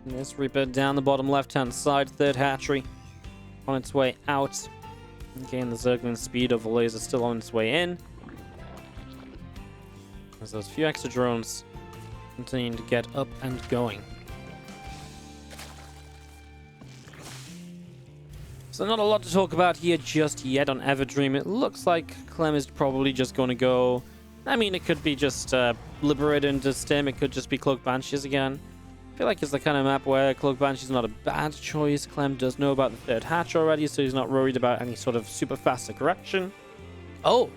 And this Reaper down the bottom left-hand side, third hatchery on its way out. Again, the Zergling speed of Elazer still on its way in. There's those few extra drones continuing to get up and going. So not a lot to talk about here just yet on Everdream. It looks like Clem is probably just going to go... I mean, it could be just Liberator into Stim. It could just be Cloak Banshees again. I feel like it's the kind of map where Cloak Banshees is not a bad choice. Clem does know about the third hatch already, so he's not worried about any sort of super fast aggression. Oh!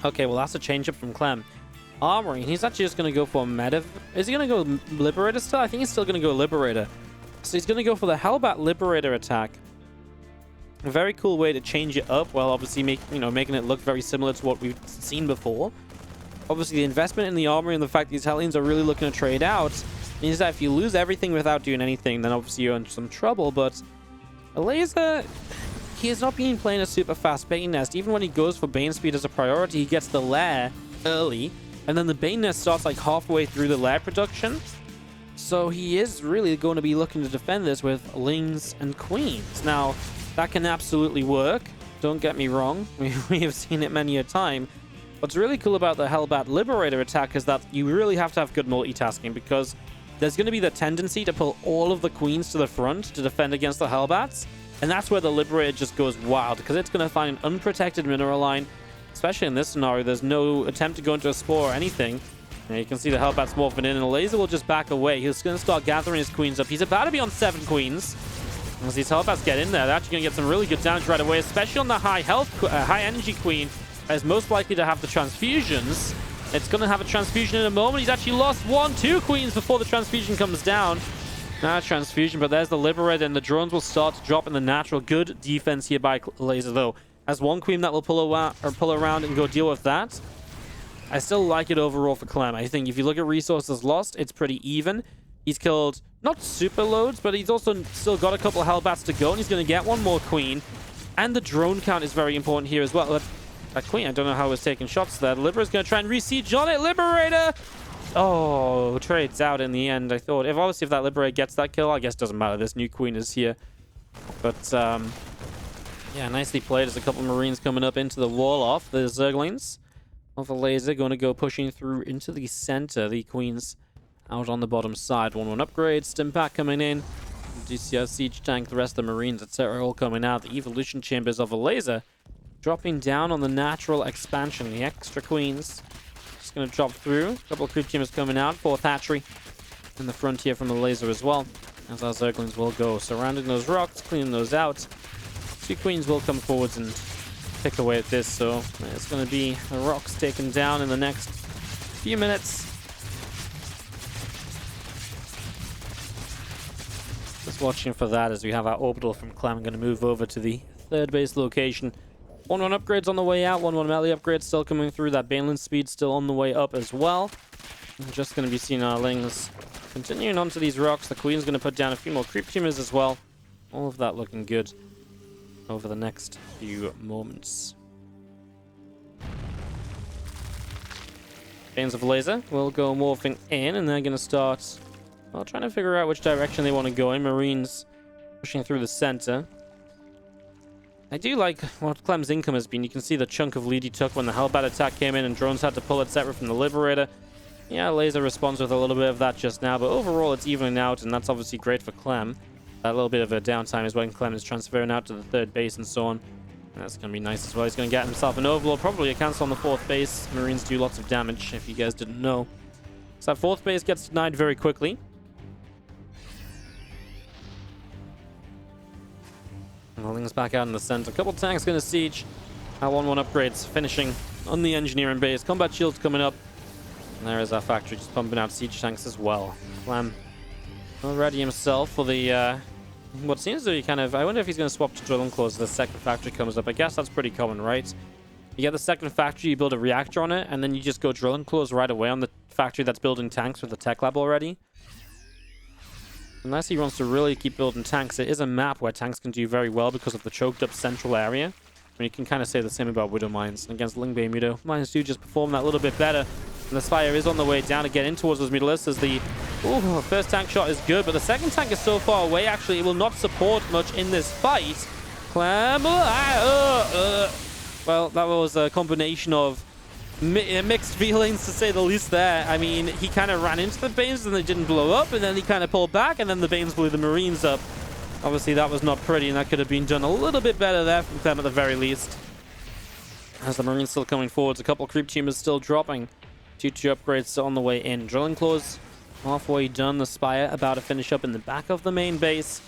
Okay, well, that's a change up from Clem. Armory, he's actually just going to go for Meta. Is he going to go Liberator still? I think he's still going to go Liberator. So he's going to go for the Hellbat Liberator attack. A very cool way to change it up, while obviously making it look very similar to what we've seen before. Obviously, the investment in the armory and the fact these Hellions are really looking to trade out means that if you lose everything without doing anything, then obviously you're in some trouble. But Elazer, he has not been playing a super fast Bane Nest. Even when he goes for Bane Speed as a priority, he gets the Lair early, and then the Bane Nest starts like halfway through the Lair production. So he is really going to be looking to defend this with Lings and Queens. Now, that can absolutely work. Don't get me wrong. We have seen it many a time. What's really cool about the Hellbat Liberator attack is that you really have to have good multitasking, because there's going to be the tendency to pull all of the Queens to the front to defend against the Hellbats. And that's where the Liberator just goes wild, because it's going to find an unprotected mineral line. Especially in this scenario, there's no attempt to go into a spore or anything. And you can see the Hellbats morphing in, and Elazer will just back away. He's going to start gathering his Queens up. He's about to be on 7 Queens. As these Hellbats get in there, they're actually going to get some really good damage right away, especially on the high energy Queen, that is most likely to have the transfusions. It's going to have a transfusion in a moment. He's actually lost 2 Queens before the transfusion comes down. Not a transfusion, but there's the Liberator, and the drones will start to drop in the natural. Good defense here by Elazer, though. As 1 Queen that will pull around and go deal with that. I still like it overall for Clem. I think if you look at resources lost, it's pretty even. He's killed not super loads, but he's also still got a couple of Hellbats to go, and he's going to get 1 more Queen. And the drone count is very important here as well. That Queen, I don't know how it was taking shots there. The Liberator's going to try and re-siege on it. Liberator! Oh, trades out in the end. I thought, obviously if that Liberator gets that kill, I guess it doesn't matter. This new Queen is here. But, yeah, nicely played. There's a couple of Marines coming up into the wall off. The Zerglings of Elazer going to go pushing through into the center. The Queens out on the bottom side. 1-1 upgrade. Stimpak coming in. DCR Siege Tank, the rest of the Marines, etc. all coming out. The Evolution Chambers of Elazer dropping down on the natural expansion. The extra Queens just going to drop through. A couple of Creep Chambers coming out. 4th Hatchery in the front here from Elazer as well. As our Zerglings will go surrounding those rocks, cleaning those out. 2 Queens will come forwards and pick away at this, so it's going to be the rocks taken down in the next few minutes. Just watching for that as we have our orbital from Clem going to move over to the 3rd base location. 1-1 upgrades on the way out, 1-1 melee upgrades still coming through. That Baneland speed still on the way up as well. We're just going to be seeing our Lings continuing onto these rocks. The Queen's going to put down a few more Creep Tumors as well. All of that looking good over the next few moments. Banes of Elazer will go morphing in, and they're going to start, well, trying to figure out which direction they want to go in. Marines pushing through the center. I do like what Clem's income has been. You can see the chunk of lead he took when the Hellbat attack came in and drones had to pull, etc. from the Liberator. Yeah, Elazer responds with a little bit of that just now, but overall it's evening out, and that's obviously great for Clem. That little bit of a downtime is when Clem is transferring out to the 3rd base and so on. And that's going to be nice as well. He's going to get himself an Overlord, probably a cancel on the 4th base. Marines do lots of damage, if you guys didn't know. So that 4th base gets denied very quickly. And the Lings back out in the center. A couple tanks going to siege. Our 1-1 upgrades finishing on the engineering base. Combat shields coming up. And there is our factory just pumping out siege tanks as well. Clem ready himself for the what seems to be kind of, I wonder if he's going to swap to drilling claws as the 2nd factory comes up. I guess that's pretty common, right? You get the 2nd factory, you build a reactor on it, and then you just go drilling claws right away on the factory that's building tanks with the tech lab already. Unless he wants to really keep building tanks, it is a map where tanks can do very well because of the choked up central area. I mean, you can kind of say the same about Widow Mines. Against Lingbane Widow Mines do just perform that little bit better. And the Spire is on the way down to get in towards those Mutalisks. The first tank shot is good, but the 2nd tank is so far away, actually, it will not support much in this fight. Clem, well, that was a combination of mixed feelings, to say the least there. I mean, he kind of ran into the Banes and they didn't blow up, and then he kind of pulled back, and then the Banes blew the Marines up. Obviously, that was not pretty, and that could have been done a little bit better there from Clem at the very least. As the Marines still coming forwards, a couple Creep Tumors still dropping. 2-2 upgrades on the way in. Drilling claws halfway done. The Spire about to finish up in the back of the main base.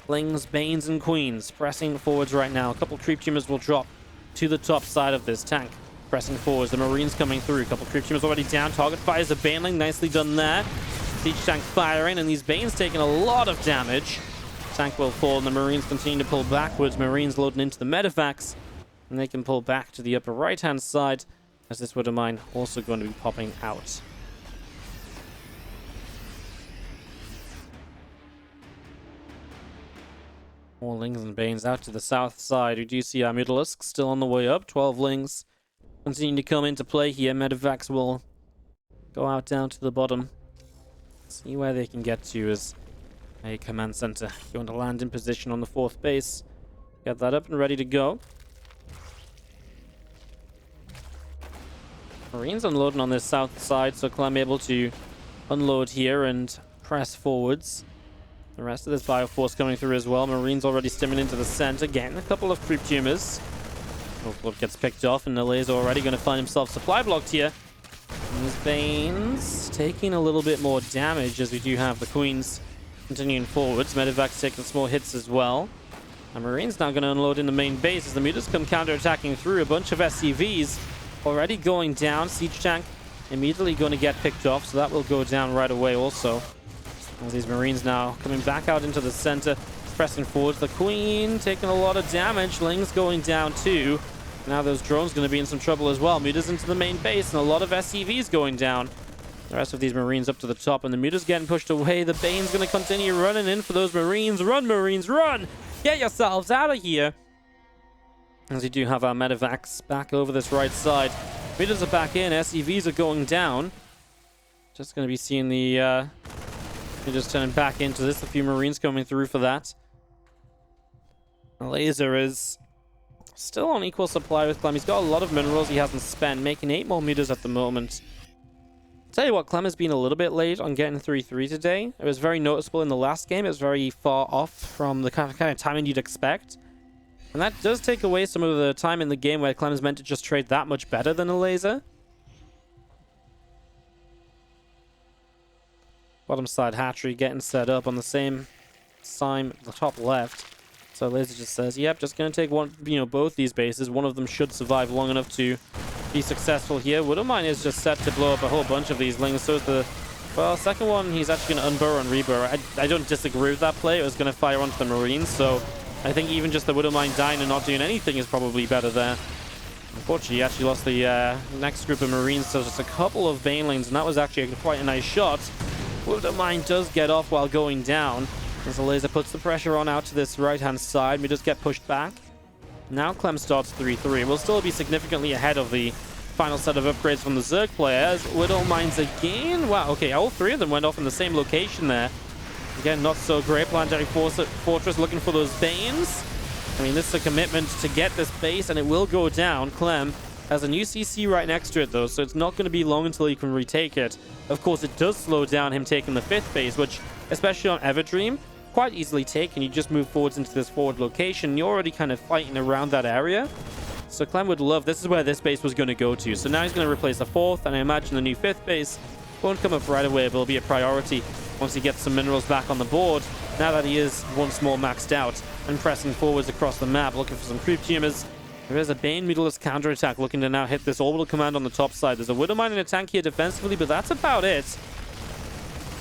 Lings, Banes, and Queens pressing forwards right now. A couple Creep Tumors will drop to the top side of this tank. Pressing forwards, the Marines coming through. A couple creep teams already down. Target fires a Baneling. Nicely done there. Siege tank firing, and these Banes taking a lot of damage. Tank will fall, and the Marines continue to pull backwards. Marines loading into the medevacs, and they can pull back to the upper right-hand side, as this Widow Mine also going to be popping out. More Lings and Banes out to the south side. We do see our Mutalisks still on the way up. 12 Lings continuing to come into play here. Medevacs will go out down to the bottom. See where they can get to as a command center going to land in position on the 4th base. Get that up and ready to go. Marines unloading on this south side, so Clem able to unload here and press forwards. The rest of this Bioforce coming through as well. Marines already stimming into the center. Getting a couple of creep tumors. Club gets picked off, and Elazer already going to find himself supply blocked here. And these Banes taking a little bit more damage, as we do have the Queens continuing forwards. Medevac's taking small hits as well. And Marines now going to unload in the main base as the Mutas come counter-attacking through. A bunch of SCVs already going down. Siege tank immediately going to get picked off, so that will go down right away also. As these Marines now coming back out into the center, pressing forwards. The Queen taking a lot of damage. Ling's going down too. Now those drones going to be in some trouble as well. Mutas into the main base, and a lot of SCVs going down. The rest of these Marines up to the top, and the Mutas getting pushed away. The Bane's going to continue running in for those Marines. Run, Marines, run! Get yourselves out of here! As we do have our medevacs back over this right side. Mutas are back in. SCVs are going down. Just going to be seeing the Mutas turning back into this. A few Marines coming through for that. Elazer is still on equal supply with Clem. He's got a lot of minerals he hasn't spent, making 8 more Mutas at the moment. Tell you what, Clem has been a little bit late on getting 3-3 today. It was very noticeable in the last game. It was very far off from the kind of timing you'd expect. And that does take away some of the time in the game where Clem is meant to just trade that much better than Elazer. Bottom side hatchery getting set up on the same side, the top left. So Elazer just says, yep, just going to take one, both these bases. One of them should survive long enough to be successful here. Widow Mine is just set to blow up a whole bunch of these Lings. So is the, well, second one, he's actually going to unburrow and reburrow. I don't disagree with that play. It was going to fire onto the Marines. So I think even just the Widow Mine dying and not doing anything is probably better there. Unfortunately, he actually lost the next group of Marines. So just a couple of Banelings, and that was actually quite a nice shot. Widow Mine does get off while going down. As the Elazer puts the pressure on out to this right-hand side, we just get pushed back. Now Clem starts 3-3. We'll still be significantly ahead of the final set of upgrades from the Zerg players. Widow Mines again. Wow, okay, all 3 of them went off in the same location there. Again, not so great. Planetary Fortress looking for those Banes. I mean, this is a commitment to get this base, and it will go down. Clem has a new CC right next to it, though, so it's not going to be long until he can retake it. Of course, it does slow down him taking the 5th base, which, especially on Everdream, quite easily taken. You just move forwards into this forward location. You're already kind of fighting around that area. So Clem would love, this is where this base was going to go to. So now he's going to replace the 4th, and I imagine the new 5th base won't come up right away, but it'll be a priority once he gets some minerals back on the board. Now that he is once more maxed out and pressing forwards across the map, looking for some creep tumors. There is a Bane Mutalist counterattack looking to now hit this orbital command on the top side. There's a Widow Mine and a tank here defensively, but that's about it.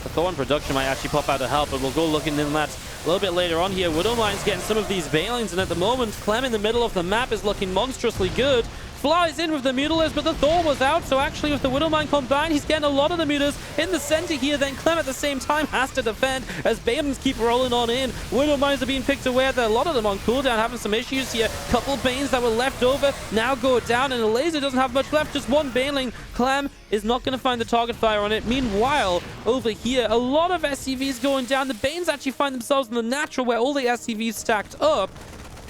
The Thorn production might actually pop out to help, but we'll go looking in that a little bit later on here. Widow Mine's getting some of these Banelings, and at the moment, Clem in the middle of the map is looking monstrously good. Flies in with the Mutalist, but the Thorn was out, so actually with the Widow Mine combined, he's getting a lot of the Mutas in the center here. Then Clem at the same time has to defend as Banelings keep rolling on in. Widow Mines are being picked away. There are a lot of them on cooldown, having some issues here. Couple Banes that were left over now go down, and Elazer doesn't have much left, just one Baneling. Clem is not going to find the target fire on it. Meanwhile, over here, a lot of SCVs going down. The Banes actually find themselves in the natural where all the SCVs stacked up.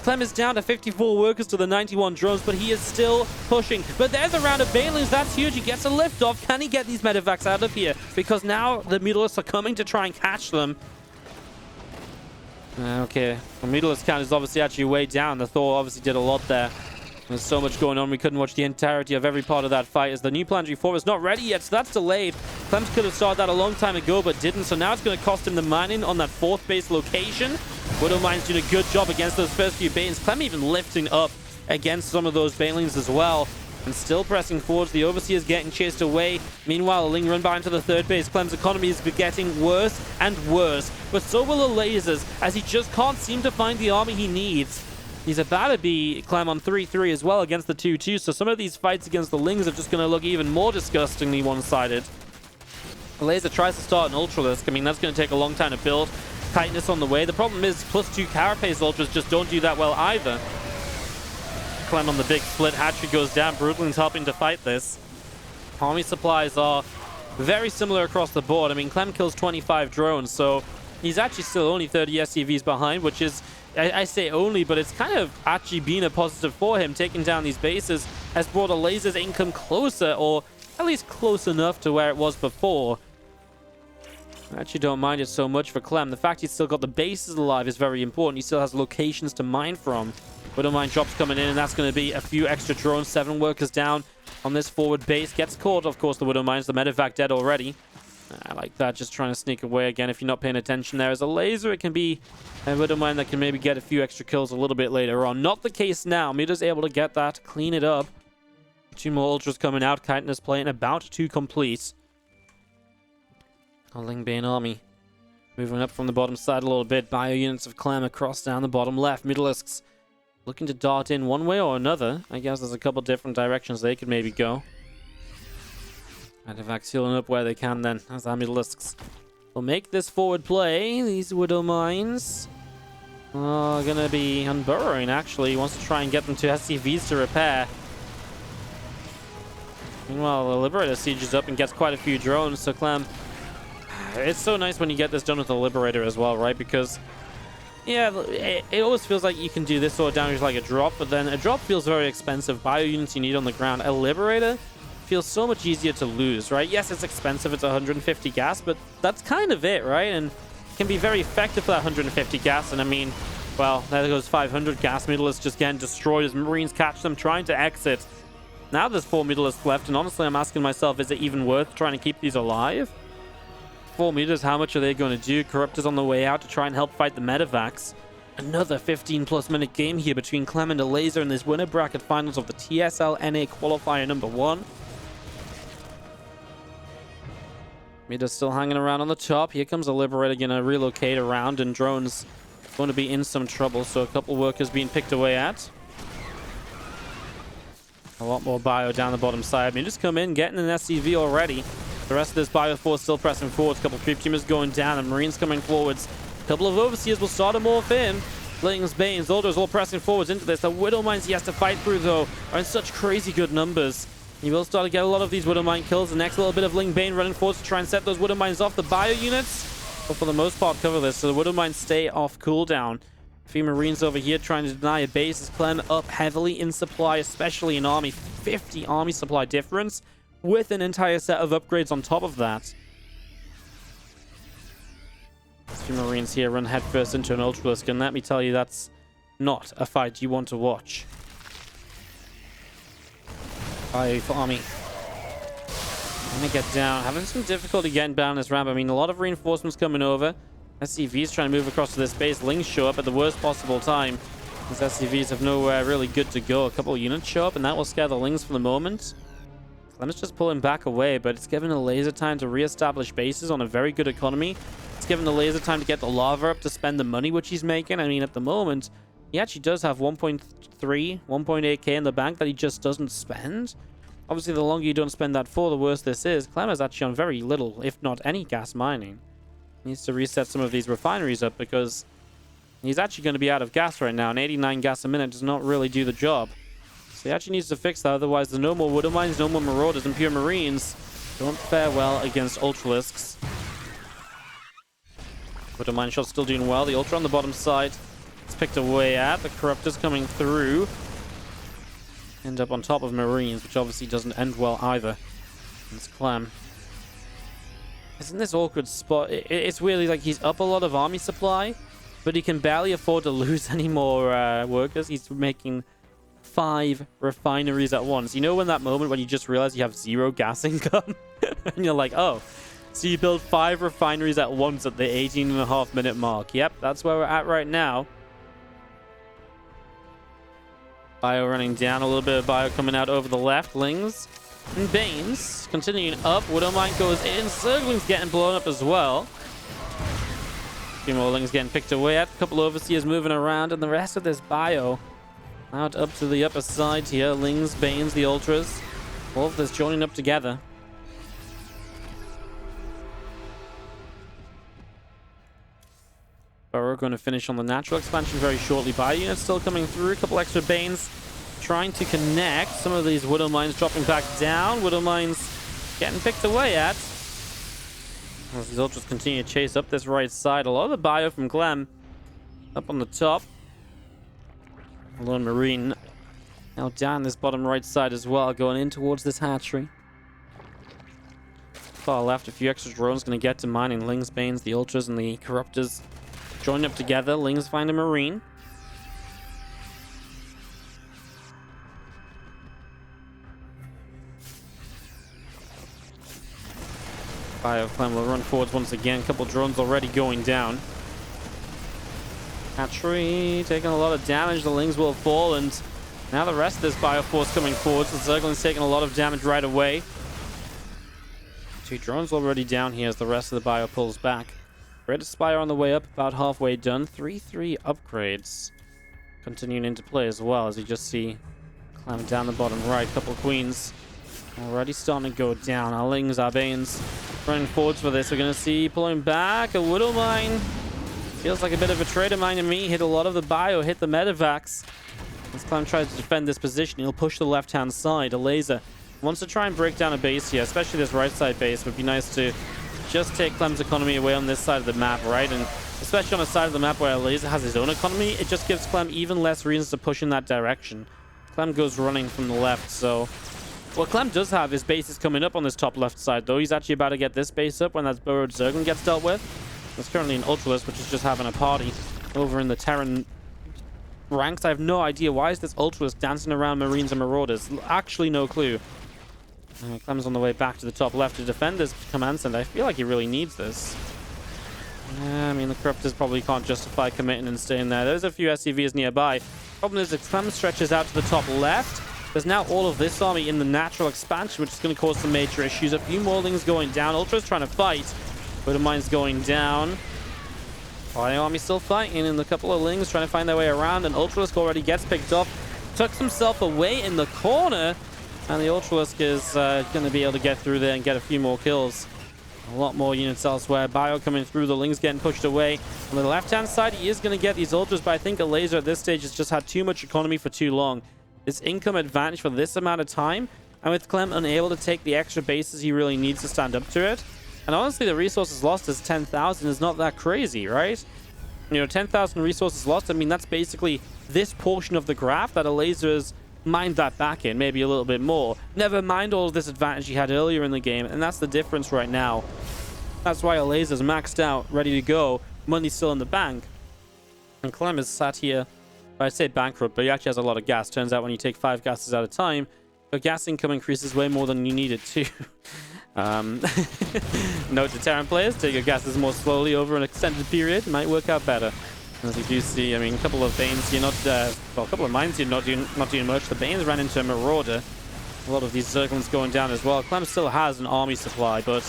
Clem is down to 54 workers to the 91 drones, but he is still pushing. But there's a round of Banelings. That's huge. He gets a lift off. Can he get these medevacs out of here? Because now the Mutalists are coming to try and catch them. Okay. The Mutalist count is obviously actually way down. The Thor obviously did a lot there. There's so much going on. We couldn't watch the entirety of every part of that fight as the new Planetary Fortress is not ready yet, so that's delayed. Clem could have started that a long time ago, but didn't. So now it's going to cost him the mining on that 4th base location. Widow Mine's doing a good job against those first few Banes. Clem even lifting up against some of those Banelings as well. and still pressing forwards. The Overseer's getting chased away. Meanwhile, a Ling run by into the third base. Clem's economy is getting worse and worse, but so will the Lasers, as he just can't seem to find the army he needs. He's about to be Clem on 3-3 as well against the 2-2, so some of these fights against the Lings are just going to look even more disgustingly one-sided. Elazer tries to start an Ultralisk. I mean, that's going to take a long time to build. Tightness on the way. The problem is +2 Carapace Ultras just don't do that well either. Clem on the big split. Hatchery goes down. Brutaling's helping to fight this. Army supplies are very similar across the board. I mean, Clem kills 25 drones, so he's actually still only 30 SCVs behind, which is, I say only, but it's kind of actually been a positive for him. Taking down these bases has brought Elazer's income closer, or at least close enough to where it was before. I actually don't mind it so much for Clem. The fact he's still got the bases alive is very important. He still has locations to mine from. Widowmine drops coming in, and that's going to be a few extra drones. 7 workers down on this forward base. Gets caught, of course, the Widowmines. The medevac dead already. I like that, just trying to sneak away again. If you're not paying attention there as a Laser, it can be a Widowmine that can maybe get a few extra kills a little bit later on. Not the case now. Mida's able to get that, clean it up. 2 more Ultras coming out. Chitinous plane about to complete. A Lingbane army moving up from the bottom side a little bit. Bio units of Clem across down the bottom left. Middlisks looking to dart in one way or another. I guess there's a couple different directions they could maybe go. Medevacs healing up where they can then, as our Middlisks will make this forward play. These Widow Mines are going to be unburrowing, actually. He wants to try and get them to SCVs to repair. Meanwhile, the Liberator sieges up and gets quite a few drones, so Clem... It's so nice when you get this done with the Liberator as well, right? Because, yeah, it always feels like you can do this sort of damage like a drop, but then a drop feels very expensive. Bio units you need on the ground. A Liberator feels so much easier to lose, right? Yes, it's expensive. It's 150 gas, but that's kind of it, right? And it can be very effective for that 150 gas. And I mean, well, there goes 500 gas. Middleists just getting destroyed as Marines catch them trying to exit. Now there's 4 Middleists left, and honestly, I'm asking myself, is it even worth trying to keep these alive? 4 meters, how much are they going to do? Corruptor's on the way out to try and help fight the medevacs. Another 15+ minute game here between Clem and Elazer in this winner bracket finals of the TSL NA Qualifier number 1. Mida's still hanging around on the top. Here comes a Liberator, gonna relocate around, and drones going to be in some trouble, so a couple workers being picked away at. A lot more bio down the bottom side. I mean, just come in, getting an SCV already. The rest of this bio force still pressing forwards. A couple creep teamers going down, and Marines coming forwards. A couple of Overseers will start to morph in. Lings, Banes, Alders all pressing forwards into this. The Widow Mines he has to fight through, though, are in such crazy good numbers. He will start to get a lot of these Widow Mine kills. The next little bit of Ling Bane running forwards to try and set those Widow Mines off. The bio units will, for the most part, cover this, so the Widow Mines stay off cooldown. A few Marines over here trying to deny a base. As Clem up heavily in supply, especially in army. 50 army supply difference, with an entire set of upgrades on top of that. A few Marines here run headfirst into an Ultralisk, and let me tell you, that's not a fight you want to watch. Bio for army. Let me get down. Having some difficulty getting down this ramp. I mean, a lot of reinforcements coming over. SCVs trying to move across to this base. Lings show up at the worst possible time. These SCVs have nowhere really good to go. A couple of units show up, and that will scare the Lings for the moment. Clem's just pulling back away, but it's giving Elazer time to re-establish bases on a very good economy. It's giving Elazer time to get the lava up to spend the money which he's making. I mean, at the moment, he actually does have 1.3, 1.8k in the bank that he just doesn't spend. Obviously, the longer you don't spend that for, the worse this is. Clem is actually on very little, if not any, gas mining. He needs to reset some of these refineries up because he's actually going to be out of gas right now, and 89 gas a minute does not really do the job. So he actually needs to fix that, otherwise there's no more Widow Mines, no more Marauders, and Pure Marines don't fare well against Ultralisks. Widow Mine shot still doing well. The Ultra on the bottom side is picked away at. The Corruptors coming through. End up on top of Marines, which obviously doesn't end well either. It's Clem. Isn't this awkward spot? It's really like he's up a lot of army supply, but he can barely afford to lose any more workers. He's making 5 refineries at once. You know, when that moment when you just realize you have 0 gas income? And you're like, oh, so you build 5 refineries at once at the 18.5 minute mark. Yep, that's where we're at right now. Bio running down, a little bit of bio coming out over the left. Lings and Banes continuing up. Widowmine goes in. Zergling's getting blown up as well. A few more Lings getting picked away at. A couple Overseers moving around, and the rest of this bio out up to the upper side here. Lings, Banes, the Ultras. All of this joining up together. Burrow going to finish on the natural expansion very shortly. Bio units still coming through. A couple extra Banes trying to connect. Some of these Widow Mines dropping back down. Widow Mines getting picked away at. As these Ultras continue to chase up this right side. A lot of the bio from Clem up on the top. Lone Marine now down this bottom right side as well, going in towards this hatchery. Far left, a few extra drones going to get to mining. Lings, Banes, the Ultras, and the Corruptors join up together. Lings find a Marine. Bio Clem will run forwards once again. A couple drones already going down. Hatchery taking a lot of damage. The Lings will fall, and now the rest of this Bio Force coming forward. So Zergling's taking a lot of damage right away. 2 drones already down here as the rest of the Bio pulls back. Red Spire on the way up, about halfway done. 3-3 upgrades continuing into play as well, as you just see Clem down the bottom right. Couple Queens already starting to go down. Our Lings, our Banes running forwards for this. We're going to see pulling back. A Widow Mine. Feels like a bit of a traitor mine to me. Hit a lot of the bio, hit the medevacs. As Clem tries to defend this position, he'll push the left-hand side. Elazer wants to try and break down a base here, especially this right side base. It would be nice to just take Clem's economy away on this side of the map, right? And especially on a side of the map where Elazer has his own economy, it just gives Clem even less reasons to push in that direction. Clem goes running from the left, so what Clem does have is bases coming up on this top left side, though. He's actually about to get this base up when that burrowed Zerglin gets dealt with. There's currently an Ultralist, which is just having a party over in the Terran ranks. I have no idea. Why is this Ultralist dancing around Marines and Marauders? Actually, no clue. Clem's on the way back to the top left to defend this command center. I feel like he really needs this. I mean, the Corruptors probably can't justify committing and staying there. There's a few SCVs nearby. Problem is, if Clem stretches out to the top left, there's now all of this army in the natural expansion, which is going to cause some major issues. A few more Lings going down. Ultra's trying to fight. Widow Mine's going down. Bio army still fighting, and a couple of Lings trying to find their way around. And Ultralisk already gets picked off. Tucks himself away in the corner. And the Ultralisk is going to be able to get through there and get a few more kills. A lot more units elsewhere. Bio coming through. The Lings getting pushed away. On the left-hand side, he is going to get these Ultras, but I think Elazer at this stage has just had too much economy for too long. This income advantage for this amount of time, and with Clem unable to take the extra bases he really needs to stand up to it. And honestly, the resources lost as 10,000 is not that crazy, right? You know, 10,000 resources lost, I mean, that's basically this portion of the graph that Elazer's mined that back in, maybe a little bit more. Never mind all of this advantage he had earlier in the game, and that's the difference right now. That's why Elazer's maxed out, ready to go, money's still in the bank. And Clem is sat here, I'd say bankrupt, but he actually has a lot of gas. Turns out when you take 5 gases at a time, your gas income increases way more than you need it to. Note to Terran players, take your gases more slowly over an extended period. Might work out better. As you do see, I mean, a couple of Banes, you're not, well, a couple of Mines, you're not doing much. The Banes ran into a Marauder. A lot of these Zerglings going down as well. Clem still has an army supply, but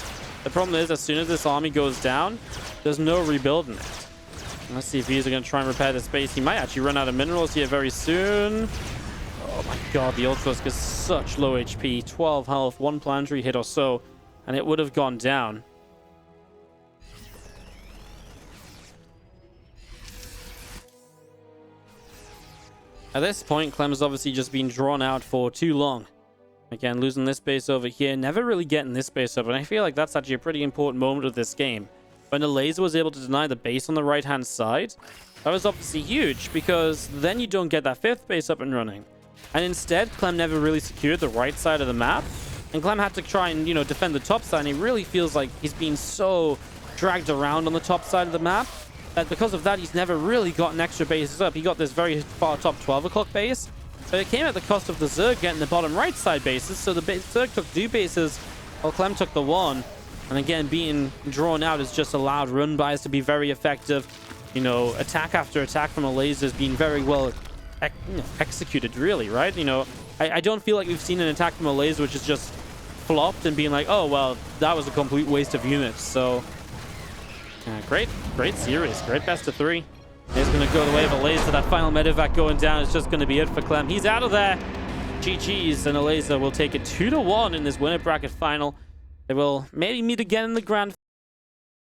the problem is, as soon as this army goes down, there's no rebuilding it. Let's see if he's going to try and repair this base. He might actually run out of minerals here very soon. Oh my god, the Ultralisk is such low HP. 12 health, 1 planetary hit or so, and it would have gone down. At this point, Clem has obviously just been drawn out for too long. Again, losing this base over here, never really getting this base up, and I feel like that's actually a pretty important moment of this game. When Elazer was able to deny the base on the right-hand side, that was obviously huge, because then you don't get that 5th base up and running. And instead, Clem never really secured the right side of the map, and Clem had to try and, you know, defend the top side, and he really feels like he's been so dragged around on the top side of the map, that because of that, he's never really gotten extra bases up. He got this very far top 12 o'clock base, but it came at the cost of the Zerg getting the bottom right side bases, so the Zerg took 2 bases, while Clem took the 1. And again, being drawn out has just allowed run buys to be very effective. You know, attack after attack from Elazer has been very well executed, really, right? You know, I don't feel like we've seen an attack from Elazer which is just flopped and being like, oh, well, that was a complete waste of units. So, great series. Great best of 3. It's going to go the way of Elazer. That final medevac going down is just going to be it for Clem. He's out of there. GG's, and Elazer will take it 2-1 in this winner bracket final. They will maybe meet again in the grand